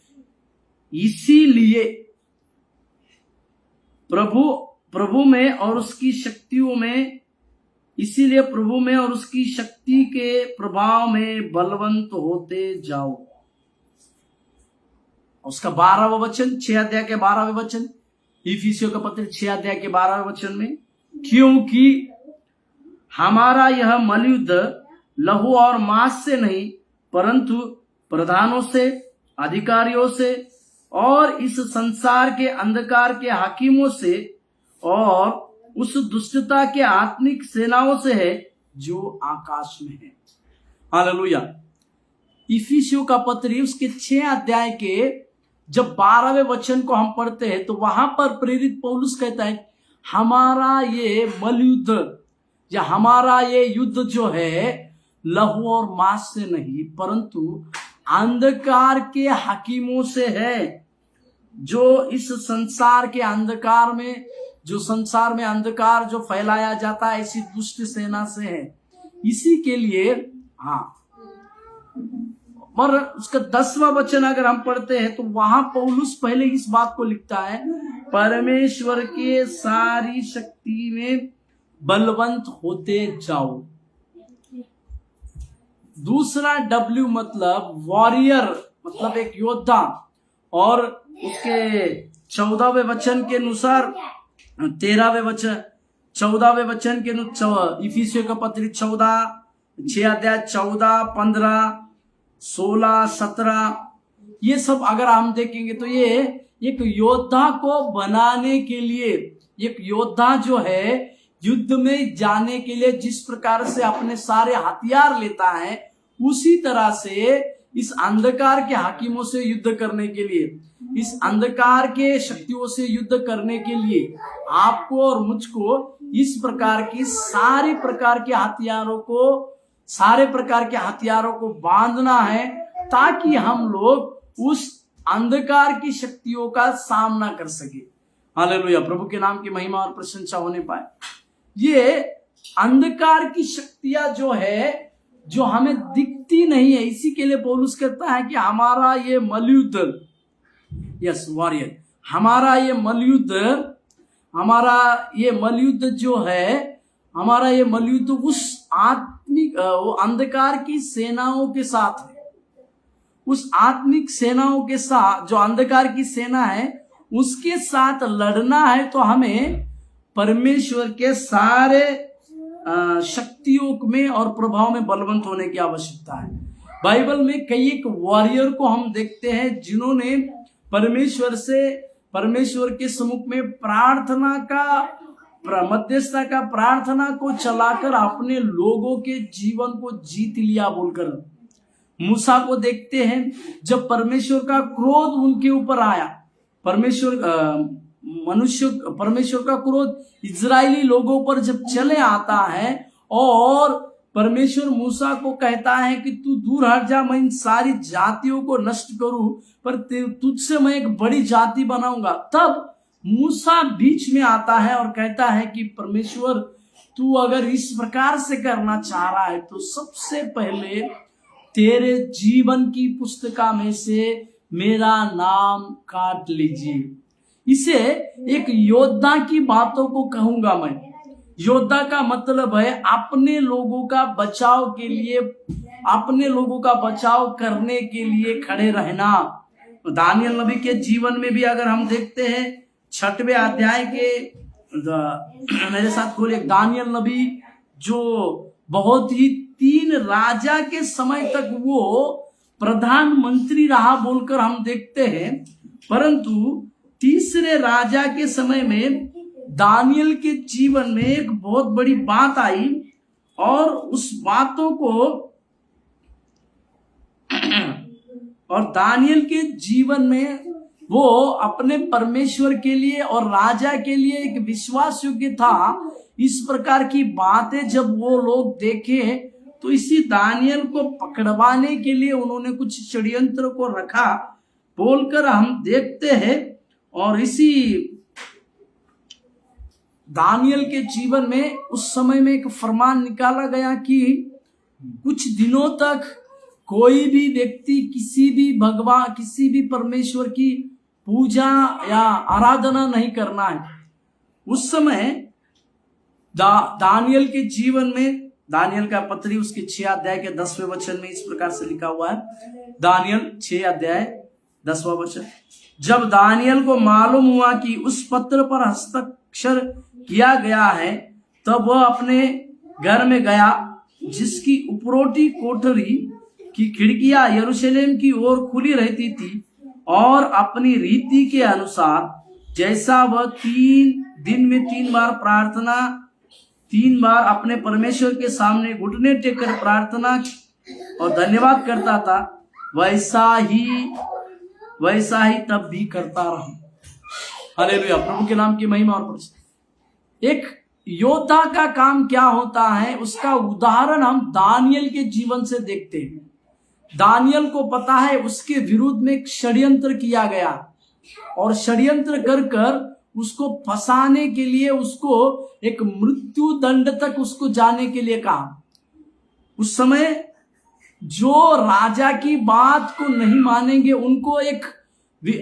इसीलिए प्रभु में और उसकी शक्तियों में, इसीलिए प्रभु में और उसकी शक्ति के प्रभाव में बलवंत होते जाओ। उसका 12वां वचन, 6 अध्याय के 12वें वचन, इफिसियों का पत्र 6 अध्याय के 12वें वचन में, क्योंकि हमारा यह मलयुद्ध लहू और मांस से नहीं, परंतु प्रधानों से, अधिकारियों से और इस संसार के अंधकार के हाकिमों से और उस दुष्टता के आत्मिक सेनाओं से है जो आकाश में है। हालेलुया। इफिसियों का पत्री उसके 6 अध्याय के जब 12वें वचन को हम पढ़ते हैं तो वहां पर प्रेरित पौलुस कहता है हमारा ये मलयुद्ध या हमारा ये युद्ध जो है लहू और मांस से नहीं परंतु अंधकार के हकीमों से है, जो इस संसार के अंधकार में, जो संसार में अंधकार जो फैलाया जाता है इसी दुष्ट सेना से है। इसी के लिए और उसका 10वां वचन अगर हम पढ़ते हैं तो वहां पौलुस पहले इस बात को लिखता है, परमेश्वर के सारी शक्ति में बलवंत होते जाओ। दूसरा W मतलब वॉरियर, मतलब एक योद्धा। और उसके 14वें वचन के अनुसार 13वें वचन 14वें वचन के अनुसार इफिसियों का पत्री 6 अध्याय 14, 15, 16, 17 ये सब अगर हम देखेंगे तो ये एक योद्धा को बनाने के लिए, एक योद्धा जो है युद्ध में जाने के लिए जिस प्रकार से अपने सारे हथियार लेता है उसी तरह से इस अंधकार के हाकिमों से युद्ध करने के लिए, इस अंधकार के शक्तियों से युद्ध करने के लिए आपको और मुझको इस प्रकार की सारे प्रकार के हथियारों को बांधना है ताकि हम लोग उस अंधकार की शक्तियों का सामना कर सके। हालेलुया, प्रभु के नाम की महिमा और प्रशंसा होने पाए। ये अंधकार की शक्तियां जो है जो हमें दिखती नहीं है, इसी के लिए पौलुस कहता है कि हमारा ये मलयुद्ध, यस वॉरियर, हमारा ये मलयुद्ध जो है, हमारा ये मलयुद्ध उस आत्मिक वो अंधकार की सेनाओं के साथ है। उस आत्मिक सेनाओं के साथ, जो अंधकार की सेना है उसके साथ लड़ना है तो हमें परमेश्वर के सारे शक्तियों में और प्रभाव में बलवंत होने की आवश्यकता है। बाइबल में कई एक वॉरियर को हम देखते हैं जिन्होंने परमेश्वर के सम्मुख में प्रार्थना का मध्यस्थता का प्रार्थना को चलाकर अपने लोगों के जीवन को जीत लिया बोलकर। मूसा को देखते हैं, जब परमेश्वर का क्रोध उनके ऊपर आया, परमेश्वर का क्रोध इजरायली लोगों पर जब चले आता है और परमेश्वर मूसा को कहता है कि तू दूर हट जा, मैं इन सारी जातियों को नष्ट करूं पर तुझसे मैं एक बड़ी जाति बनाऊंगा। तब मूसा बीच में आता है और कहता है कि परमेश्वर तू अगर इस प्रकार से करना चाह रहा है तो सबसे पहले तेरे जीवन की पुस्तिका में से मेरा नाम काट लीजिए। इसे एक योद्धा की बातों को कहूंगा मैं। योद्धा का मतलब है अपने लोगों का बचाव के लिए, अपने लोगों का बचाव करने के लिए खड़े रहना। दानियल नबी के जीवन में भी अगर हम देखते हैं 6वें अध्याय के मेरे साथ खोलिए, दानियल नबी जो बहुत ही 3 राजा के समय तक वो प्रधानमंत्री रहा बोलकर हम देखते हैं, परंतु 3रे राजा के समय में दानियल के जीवन में एक बहुत बड़ी बात आई और उस बातों को और दानियल के जीवन में वो अपने परमेश्वर के लिए और राजा के लिए एक विश्वास योग्य था। इस प्रकार की बातें जब वो लोग देखे तो इसी दानियल को पकड़वाने के लिए उन्होंने कुछ षड्यंत्र को रखा बोलकर हम देखते हैं। और इसी दानियल के जीवन में उस समय में एक फरमान निकाला गया कि कुछ दिनों तक कोई भी व्यक्ति किसी भी परमेश्वर की पूजा या आराधना नहीं करना है। उस समय दानियल के जीवन में, दानियल का पत्री उसके 6 अध्याय के 10वें वचन में इस प्रकार से लिखा हुआ है। दानियल 6 अध्याय 10वां वचन, जब दानियल को मालूम हुआ कि उस पत्र पर हस्ताक्षर किया गया है तब वह अपने घर में गया जिसकी उपरोटी कोठरी की खिड़कियां यरूशलेम की ओर खुली रहती थी और अपनी रीति के अनुसार जैसा वह 3 दिन में 3 बार अपने परमेश्वर के सामने घुटने टेक कर प्रार्थना और धन्यवाद करता था, वैसा ही तब भी करता रहूं। हालेलुया, प्रभु के नाम की महिमा और प्रशंसा। एक योद्धा का काम क्या होता है, उसका उदाहरण हम दानियल के जीवन से देखते हैं। दानियल को पता है उसके विरुद्ध में एक षड्यंत्र किया गया और षड्यंत्र कर कर उसको फंसाने के लिए, उसको एक मृत्यु दंड तक उसको जाने के लिए कहा। उस समय जो राजा की बात को नहीं मानेंगे उनको एक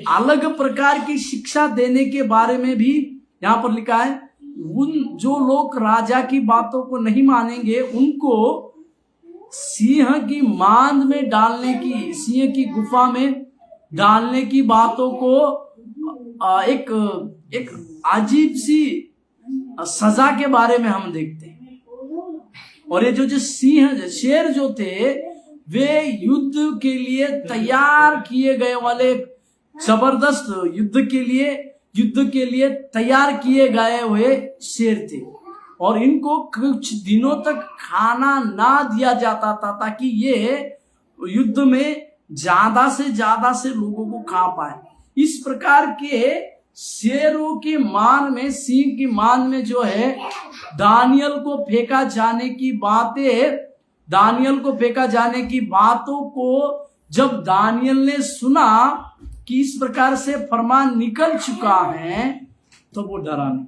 अलग प्रकार की शिक्षा देने के बारे में भी यहां पर लिखा है। उन जो लोग राजा की बातों को नहीं मानेंगे उनको सिंह की मांद में डालने की, सिंह की गुफा में डालने की बातों को एक अजीब सी सजा के बारे में हम देखते हैं। और ये जो सिंह शेर जो थे वे युद्ध के लिए तैयार किए गए वाले, जबरदस्त युद्ध के लिए तैयार किए गए हुए शेर थे और इनको कुछ दिनों तक खाना ना दिया जाता था ताकि ये युद्ध में ज्यादा से लोगों को खा पाए। इस प्रकार के शेरों के मान में, सिंह की मान में जो है दानियल को फेंका जाने की बातों को जब दानियल ने सुना कि इस प्रकार से फरमान निकल चुका है तो वो डरा नहीं।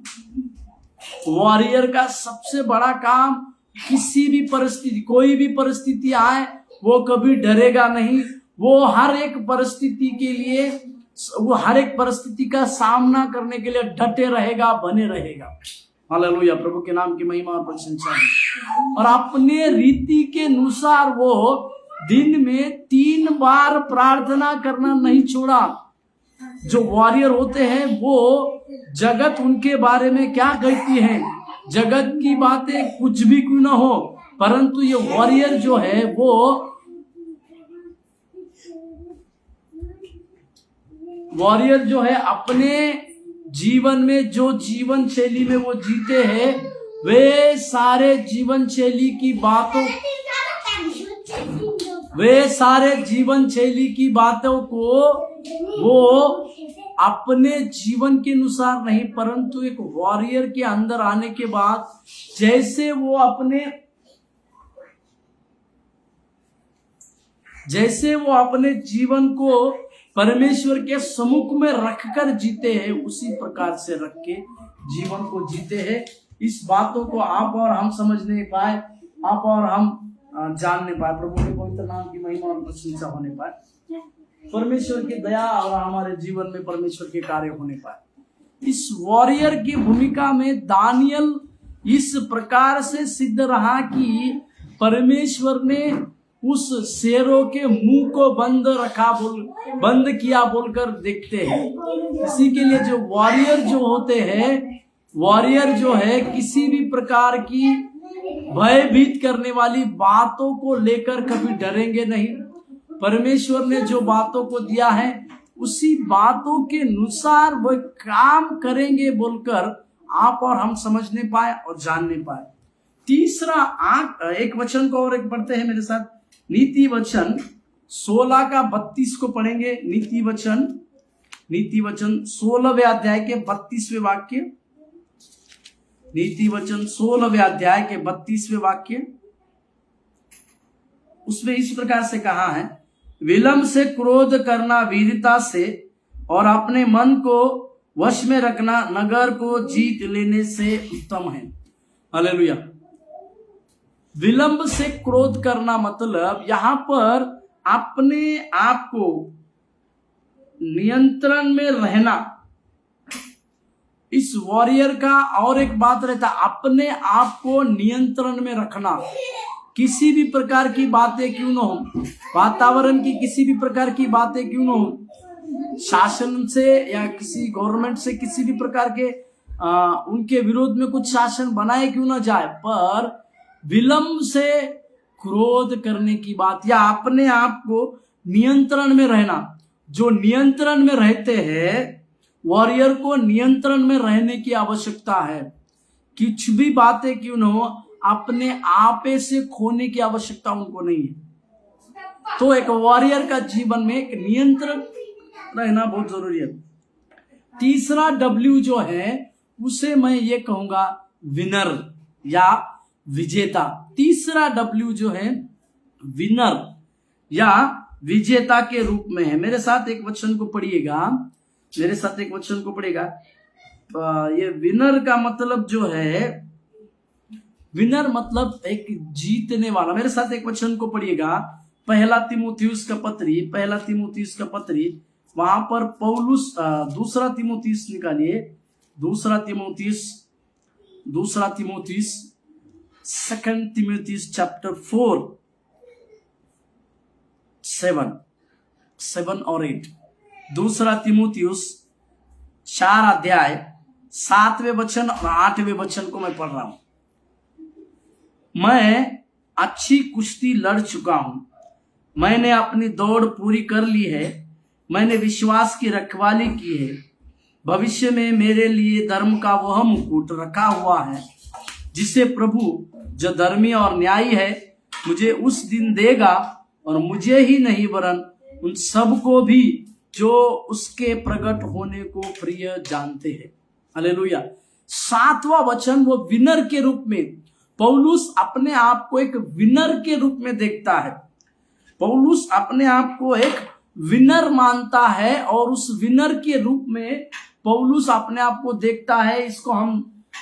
वॉरियर का सबसे बड़ा काम, किसी भी परिस्थिति, कोई भी परिस्थिति आए वो कभी डरेगा नहीं। वो हर एक परिस्थिति का सामना करने के लिए डटे रहेगा, बने रहेगा। हालेलुया, प्रभु के नाम की महिमा और प्रशंसा। और अपने रीति के अनुसार वो दिन में 3 बार प्रार्थना करना नहीं छोड़ा। जो वॉरियर होते हैं वो जगत उनके बारे में क्या कहती है, जगत की बातें कुछ भी क्यों ना हो, परंतु ये वॉरियर जो है वो अपने जीवन में जो जीवन शैली में वो जीते हैं वे सारे जीवन शैली की बातों को वो अपने जीवन के अनुसार नहीं, परंतु एक वॉरियर के अंदर आने के बाद जैसे वो अपने जीवन को परमेश्वर के सम्मुख में रखकर जीते हैं, उसी प्रकार से रख के जीवन को जीते हैं। इस बातों को आप और हम समझ नहीं पाए, आप और हम जान नहीं पाए। प्रभु के पवित्र नाम की महिमा और प्रशंसा होने पाए, परमेश्वर की दया और हमारे जीवन में परमेश्वर के कार्य होने पाए। इस वॉरियर की भूमिका में दानियल इस प्रकार से सिद्ध रहा कि परमेश्वर ने उस शेरों के मुंह को बंद किया बोलकर देखते हैं। इसी के लिए जो वॉरियर जो है किसी भी प्रकार की भयभीत करने वाली बातों को लेकर कभी डरेंगे नहीं। परमेश्वर ने जो बातों को दिया है उसी बातों के अनुसार वह काम करेंगे बोलकर आप और हम समझने पाए और जानने पाए। तीसरा एक वचन को और एक पढ़ते हैं मेरे साथ। नीति वचन 16 का 32 को पढ़ेंगे। नीति वचन 16वें अध्याय के 32वें वाक्य। नीति वचन 16वें अध्याय के 32वें वाक्य, उसमें इस प्रकार से कहा है, विलंब से क्रोध करना वीरता से और अपने मन को वश में रखना नगर को जीत लेने से उत्तम है। हालेलुया। विलंब से क्रोध करना मतलब यहां पर अपने आप को नियंत्रण में रहना। इस वॉरियर का और एक बात रहता, अपने आप को नियंत्रण में रखना। किसी भी प्रकार की बातें क्यों न हो, वातावरण की किसी भी प्रकार की बातें क्यों न हो, शासन से या किसी गवर्नमेंट से किसी भी प्रकार के उनके विरोध में कुछ शासन बनाए क्यों न जाए, पर विलंब से क्रोध करने की बात या अपने आप को नियंत्रण में रहना। जो नियंत्रण में रहते हैं, वॉरियर को नियंत्रण में रहने की आवश्यकता है। कुछ भी बातें क्यों न हो, अपने आपे से खोने की आवश्यकता उनको नहीं है। तो एक वॉरियर का जीवन में एक नियंत्रण रहना बहुत जरूरी है। तीसरा W जो है उसे मैं ये कहूंगा विनर या विजेता। तीसरा W जो है विनर या विजेता के रूप में है। मेरे साथ एक वचन को पढ़िएगा, मेरे साथ एक वचन को पढ़िएगा। ये विनर का मतलब जो है, विनर मतलब एक जीतने वाला। मेरे साथ एक वचन को पढ़िएगा, पहला तीमुथियुस का पत्री, पहला तीमुथियुस का पत्री, वहां पर पौलुस, दूसरा तीमुथियुस निकालिए, दूसरा तीमुथियुस सेकंड तीमुथियुस चैप्टर 4 7 और 8। दूसरा तीमुथियुस 4 अध्याय 7वें वचन और 8वें वचन को मैं पढ़ रहा हूं। मैं अच्छी कुश्ती लड़ चुका हूं, मैंने अपनी दौड़ पूरी कर ली है, मैंने विश्वास की रखवाली की है। भविष्य में मेरे लिए धर्म का वह मुकुट रखा हुआ है जिसे प्रभु जो धर्मी और न्यायी है मुझे उस दिन देगा, और मुझे ही नहीं वरन उन सबको भी जो उसके प्रकट होने को प्रिय जानते हैं। हालेलुया। 7वां वचन, वो विनर के रूप में, पौलुस अपने आप को एक विनर के रूप में देखता है। पौलुस अपने आप को एक विनर मानता है और उस विनर के रूप में पौलुस अपने आप को देखता है। इसको हम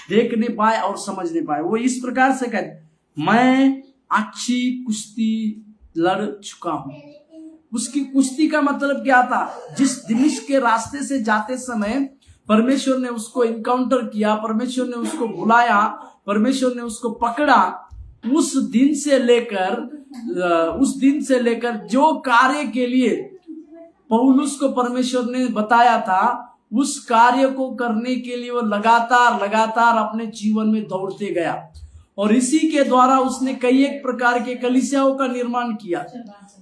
देख नहीं पाए और समझ नहीं पाए। वो इस प्रकार से कहते, मैं अच्छी कुश्ती लड़ चुका हूं। उसकी कुश्ती का मतलब क्या था? जिस दमिश्क के रास्ते से जाते समय परमेश्वर ने उसको इनकाउंटर किया, परमेश्वर ने उसको बुलाया, परमेश्वर ने उसको पकड़ा, उस दिन से लेकर जो कार्य के लिए पौलुस को परमेश्वर ने बताया था, उस कार्य को करने के लिए वो लगातार अपने जीवन में दौड़ते गया। और इसी के द्वारा उसने कई एक प्रकार के कलीसियाओं का निर्माण किया।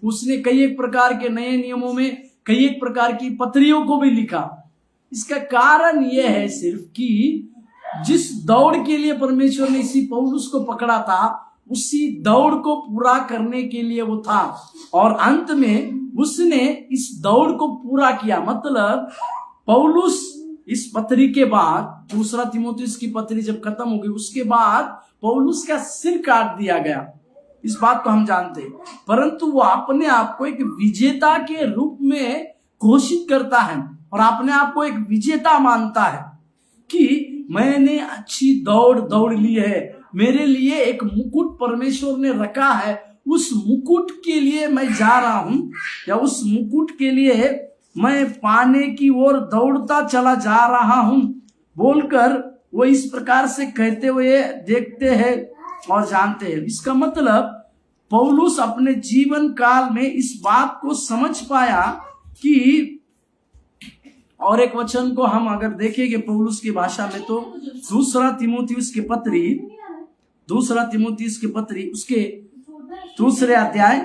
उसने कई एक प्रकार के नए नियमों में कई एक प्रकार की पत्रियों को भी लिखा। इसका कारण यह है सिर्फ कि जिस दौड़ के लिए परमेश्वर ने इसी पौलुस को पकड़ा था, उसी दौड़ को पूरा करने के लिए वो था, और अंत में उसने इस दौड़ को पूरा किया। मतलब पौलुस इस पत्री के बाद, दूसरा तीमुथियुस की पत्री जब खत्म हो गई, उसके बाद पौलुस का सिर काट दिया गया। इस बात को हम जानते हैं, परंतु वो अपने आप को एक विजेता के रूप में घोषित करता है और अपने आप को एक विजेता मानता है कि मैंने अच्छी दौड़ ली है, मेरे लिए एक मुकुट परमेश्वर ने रखा है, उस मुकुट के लिए मैं जा रहा हूं, या उस मुकुट के लिए मैं पाने की ओर दौड़ता चला जा रहा हूं बोलकर वो इस प्रकार से कहते हुए देखते हैं और जानते हैं। इसका मतलब पौलुस अपने जीवन काल में इस बात को समझ पाया कि, और एक वचन को हम अगर देखेंगे पौलुस की भाषा में, तो दूसरा तीमुथियुस की पत्री उसके दूसरे अध्याय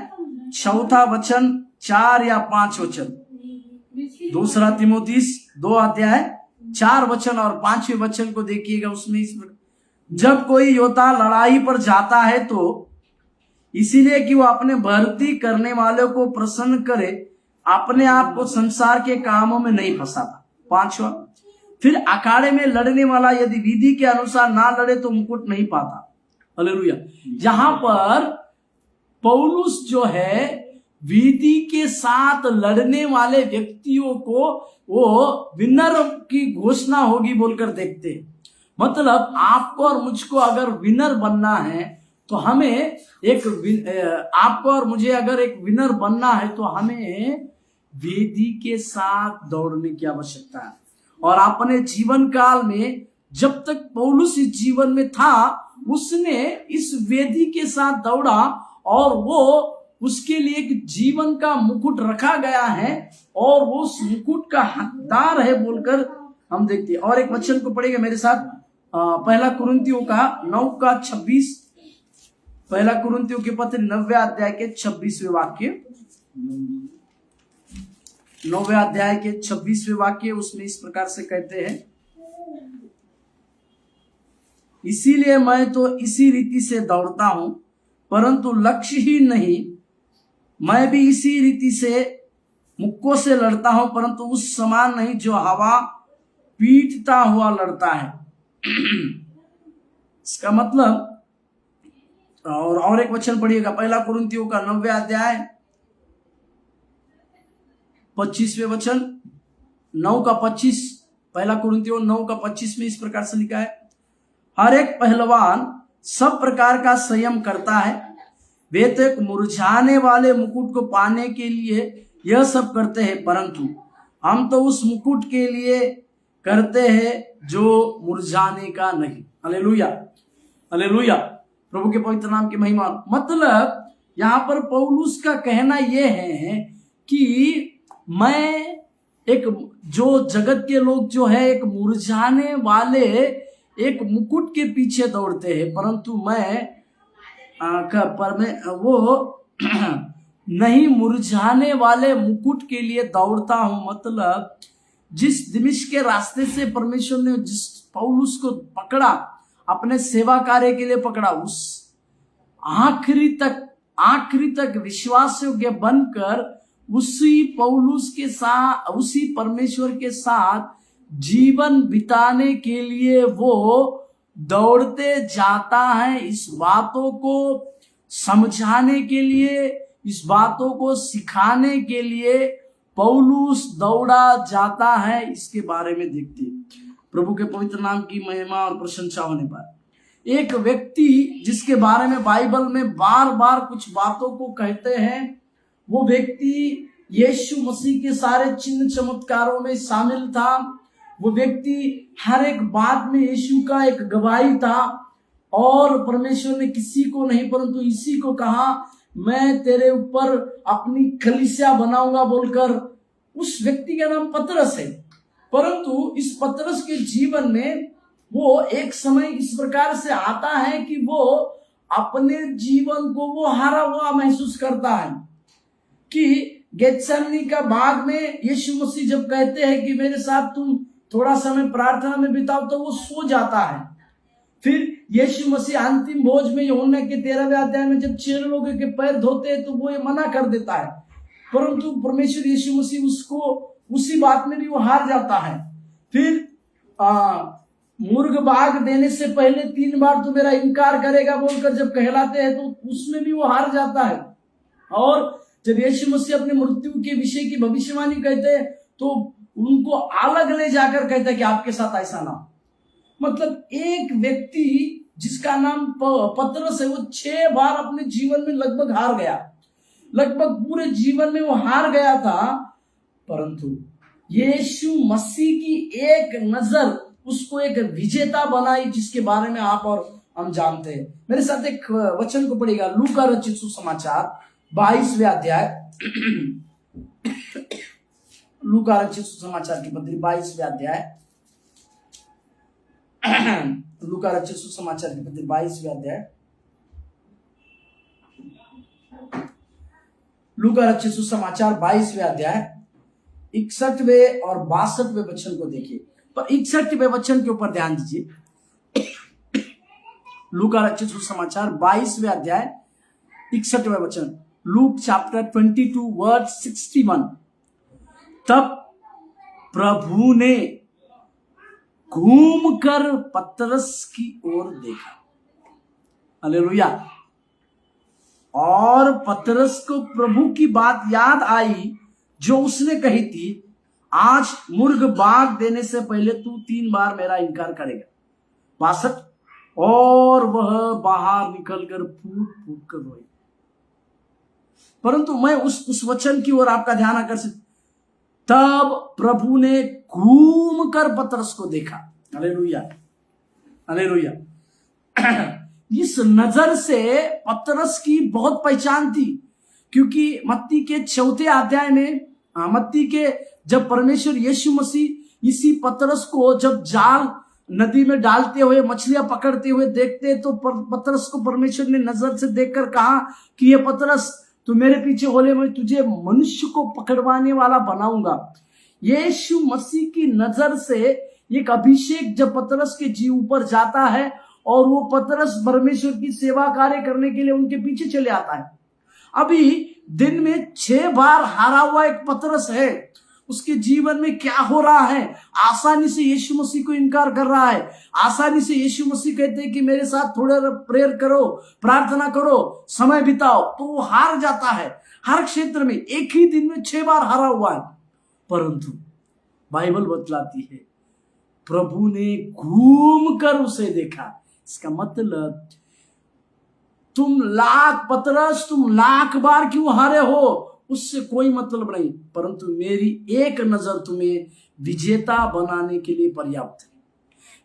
4था वचन 4 या 5 वचन, दूसरा तीमुथियुस 2 अध्याय 4 वचन और 5वें वचन को देखिएगा। उसमें जब कोई योद्धा लड़ाई पर जाता है तो इसीलिए कि वो अपने भर्ती करने वालों को प्रसन्न करे, अपने आप को संसार के कामों में नहीं फंसाता। 5वां, फिर अखाड़े में लड़ने वाला यदि विधि के अनुसार ना लड़े तो मुकुट नहीं पाता। हालेलुया। यहां पर पौलुस जो है विधि के साथ लड़ने वाले व्यक्तियों को वो विनर की घोषणा होगी बोलकर देखते हैं। मतलब आपको और मुझको अगर विनर बनना है तो हमें आपको और मुझे अगर एक विनर बनना है तो हमें वेदी के साथ दौड़ने की आवश्यकता है। और अपने जीवन काल में जब तक पौलुस इस जीवन में था, उसने इस वेदी के साथ दौड़ा और वो उसके लिए एक जीवन का मुकुट रखा गया है और वो उस मुकुट का हकदार है बोलकर हम देखते हैं। और एक वचन को पढ़ेगा मेरे साथ, पहला कुरिन्थियों का 9:26, पहला कुरिन्थियों के पत्र 9वें अध्याय के 26वें वाक्य, 9वें अध्याय के 26वें वाक्य, उसमें इस प्रकार से कहते हैं, इसीलिए मैं तो इसी रीति से दौड़ता हूं, परंतु लक्ष्य ही नहीं, मैं भी इसी रीति से मुक्कों से लड़ता हूं, परंतु उस समान नहीं जो हवा पीटता हुआ लड़ता है। इसका मतलब, और एक वचन पढ़िएगा, पहला कुरिन्थियों का 9वें अध्याय 25वें वचन, 9 का 25, पहला कुरिन्थियों 9 का 25 में इस प्रकार से लिखा है, हर एक पहलवान सब प्रकार का संयम करता है, वे तो एक मुरझाने वाले मुकुट को पाने के लिए यह सब करते हैं, परंतु हम तो उस मुकुट के लिए करते हैं जो मुरझाने का नहीं। हालेलुया, हालेलुया, प्रभु के पवित्र नाम की महिमा। मतलब यहां पर पौलुस का कहना यह है कि मैं एक, जो जगत के लोग जो है एक मुरझाने वाले एक मुकुट के पीछे दौड़ते हैं, परंतु मैं वो नहीं मुरझाने वाले मुकुट के लिए दौड़ता हूं। मतलब जिस दमिश्क के रास्ते से परमेश्वर ने जिस पौलुस को पकड़ा, अपने सेवा कार्य के लिए पकड़ा, उस आखिरी तक विश्वास योग्य बनकर उसी पौलुस के साथ, उसी परमेश्वर के साथ जीवन बिताने के लिए वो दौड़ते जाता है। इस बातों को समझाने के लिए, इस बातों को सिखाने के लिए पौलुस दौड़ा जाता है। इसके बारे में देखते हैं। प्रभु के पवित्र नाम की महिमा और प्रशंसा होने पर एक व्यक्ति जिसके बारे में बाइबल में बार बार कुछ बातों को कहते हैं, वो व्यक्ति यीशु मसीह के सारे चिन्ह चमत्कारों में शामिल था। वो व्यक्ति हर एक बात में यीशु का एक गवाही था, और परमेश्वर ने किसी को नहीं परंतु इसी को कहा, मैं तेरे ऊपर अपनी कलीसिया बनाऊंगा बोलकर। उस व्यक्ति का नाम पतरस है। परंतु इस पतरस के जीवन में वो एक समय इस प्रकार से आता है कि वो अपने जीवन को वो हारा हुआ महसूस करता है कि गेत्सेमनी का बाग में यीशु मसीह जब कहते हैं कि मेरे साथ तुम थोड़ा समय प्रार्थना में बिताओ, तो वो सो जाता है। फिर यीशु मसीह अंतिम भोज में यूहन्ना के 13वें अध्याय में जब 6 लोगों के पैर धोते हैं, तो वो ये मना कर देता है, परंतु परमेश्वर यीशु मसीह उसको उसी बात में भी वो हार जाता है। फिर मुर्ग बाग देने से पहले 3 बार तो मेरा इनकार करेगा बोलकर जब कहलाते हैं, तो उसमें भी वो हार जाता है। और जब यीशु मसीह अपने मृत्यु के विषय की भविष्यवाणी कहते हैं, तो उनको अलग ले जाकर कहता है कि आपके साथ ऐसा ना। मतलब एक व्यक्ति जिसका नाम पतरस है, वो 6 बार अपने जीवन में लगभग हार गया, लगभग पूरे जीवन में वो हार गया था, परंतु यीशु मसीह की एक नजर उसको एक विजेता बनाई, जिसके बारे में आप और हम जानते हैं। मेरे साथ एक वचन को पढ़ेगा, लूका रचित सुसमाचार 22वें अध्याय, लूका रचित सुसमाचार की पत्री 22वें अध्याय, लूका रचित सुसमाचार की पत्री 22वें अध्याय, लूका रचित सुसमाचार 22वें अध्याय 61वें और 62वें वचन को देखिए, पर 61वें वचन के ऊपर ध्यान दीजिए। लूका रचित सुसमाचार 22वें अध्याय 61वें वचन, लूक चैप्टर 22 वर्स 61। तब प्रभु ने घूमकर पतरस की ओर देखा, हालेलुया, और पतरस को प्रभु की बात याद आई जो उसने कही थी, आज मुर्ग बाग देने से पहले तू 3 बार मेरा इनकार करेगा। 62, और वह बाहर निकलकर फूट फूट कर रोई। परंतु मैं उस वचन की ओर आपका ध्यान आकर्षित, तब प्रभु ने घूम कर पतरस को देखा। Hallelujah, hallelujah. इस नजर से पतरस की बहुत पहचान थी, क्योंकि मत्ती के 4 अध्याय में, मत्ती के जब परमेश्वर यीशु मसीह इसी पतरस को जब जाल नदी में डालते हुए मछलियां पकड़ते हुए देखते, तो पतरस को परमेश्वर ने नजर से देखकर कहा कि ये पतरस, तू मेरे पीछे होले, मैं तुझे मनुष्य को पकड़वाने वाला बनाऊंगा। यीशु मसीह की नजर से एक अभिषेक जब पतरस के जीव ऊपर जाता है, और वो पतरस परमेश्वर की सेवा कार्य करने के लिए उनके पीछे चले आता है। अभी दिन में 6 बार हारा हुआ एक पतरस है, उसके जीवन में क्या हो रहा है? आसानी से यीशु मसीह को इनकार कर रहा है। आसानी से यीशु मसीह कहते हैं कि मेरे साथ थोड़ा प्रेयर करो, प्रार्थना करो, समय बिताओ, तो वो हार जाता है। हर क्षेत्र में एक ही दिन में 6 बार हारा हुआ है। परंतु बाइबल बतलाती है प्रभु ने घूम कर उसे देखा। इसका मतलब तुम पतरस तुम लाख बार क्यों हारे हो, उससे कोई मतलब नहीं, परंतु मेरी एक नजर तुम्हें विजेता बनाने के लिए पर्याप्त है।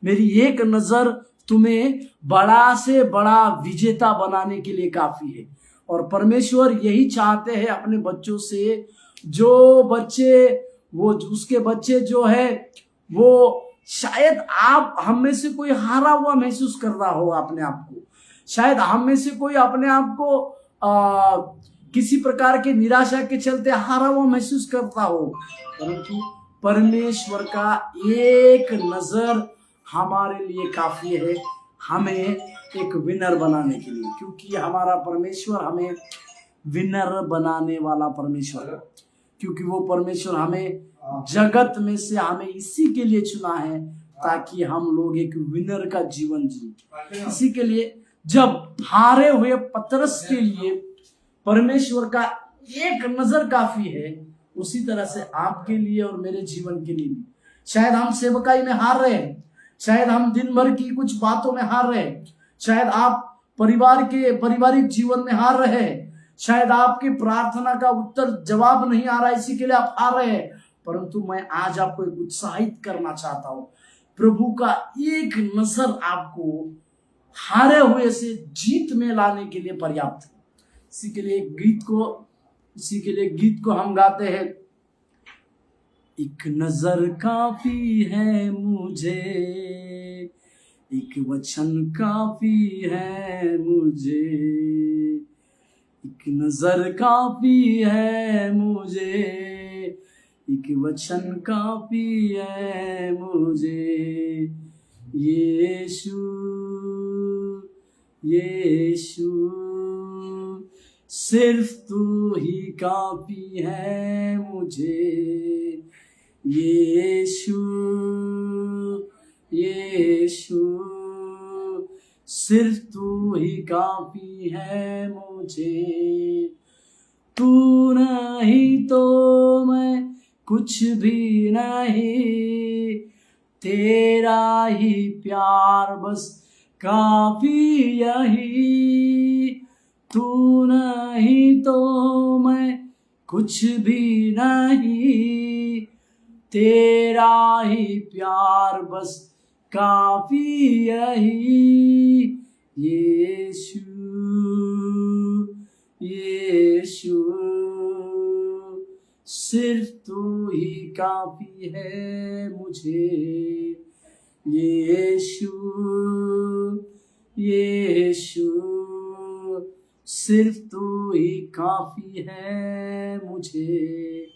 मेरी एक नजर तुम्हें बड़ा से बड़ा विजेता बनाने के लिए काफी है। और परमेश्वर यही चाहते हैं अपने बच्चों से। जो बच्चे उसके बच्चे जो है वो, शायद आप हम में से कोई हारा हुआ महसूस कर रहा हो अपने आप को, शायद हम में से कोई अपने आप को किसी प्रकार के निराशा के चलते हारा हुआ महसूस करता हो, परंतु परमेश्वर का एक नजर हमारे लिए काफी है, हमें एक विनर बनाने के लिए। क्योंकि हमारा परमेश्वर हमें विनर बनाने वाला परमेश्वर है। क्योंकि वो परमेश्वर हमें जगत में से हमें इसी के लिए चुना है ताकि हम लोग एक विनर का जीवन जिए। इसी के लिए जब हारे हुए पतरस के लिए परमेश्वर का एक नजर काफी है, उसी तरह से आपके लिए और मेरे जीवन के लिए भी। शायद हम सेवकाई में हार रहे हैं, शायद हम दिन भर की कुछ बातों में हार रहे हैं, शायद आप पारिवारिक जीवन में हार रहे हैं, शायद आपकी प्रार्थना का उत्तर जवाब नहीं आ रहा, इसी के लिए आप हार रहे हैं। परंतु मैं आज आपको एक उत्साहित करना चाहता हूं, प्रभु का एक नजर आपको हारे हुए से जीत में लाने के लिए पर्याप्त है। इसी के लिए गीत को हम गाते हैं। एक नजर काफी है मुझे, एक वचन काफी है मुझे, एक नजर काफी है मुझे, एक वचन काफी है मुझे। यीशु यीशु सिर्फ तू ही काफी है मुझे। यीशु यीशु सिर्फ तू ही काफी है मुझे। तू नहीं तो मैं कुछ भी नहीं, तेरा ही प्यार बस काफी यही। तू नहीं तो मैं कुछ भी नहीं, तेरा ही प्यार बस काफी यही। यीशु यीशु सिर्फ तू ही काफी है मुझे। यीशु यीशु सिर्फ तू ही काफी है मुझे।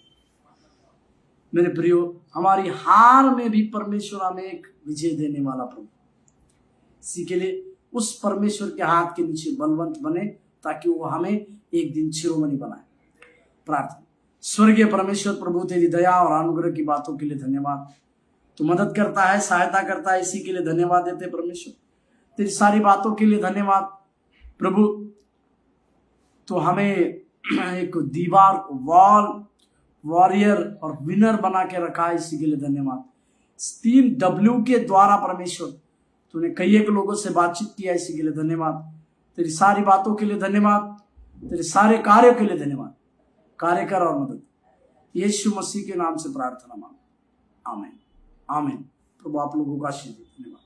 मेरे प्रियो, हमारी हार में भी परमेश्वर हमें एक विजय देने वाला प्रभु। इसी के लिए उस परमेश्वर के हाथ के नीचे बलवंत बने ताकि वो हमें एक दिन शिरोमणि बनाए। प्रार्थना। स्वर्गीय परमेश्वर प्रभु, तेरी दया और अनुग्रह की बातों के लिए धन्यवाद। तू मदद करता है, सहायता करता है, इसी के लिए धन्यवाद देते परमेश्वर। तेरी सारी बातों के लिए धन्यवाद प्रभु। तो हमें एक दीवार, वॉरियर और विनर बना के रखा है, इसी के लिए धन्यवाद। 3 W के द्वारा परमेश्वर तूने कई एक लोगों से बातचीत किया, इसी के लिए धन्यवाद। तेरी सारी बातों के लिए धन्यवाद, तेरे सारे कार्यों के लिए धन्यवाद। कार्य कर और मदद, यीशु मसीह के नाम से प्रार्थना मांग, आमीन आमीन। प्रभु आप लोगों का आशीर्वाद। धन्यवाद।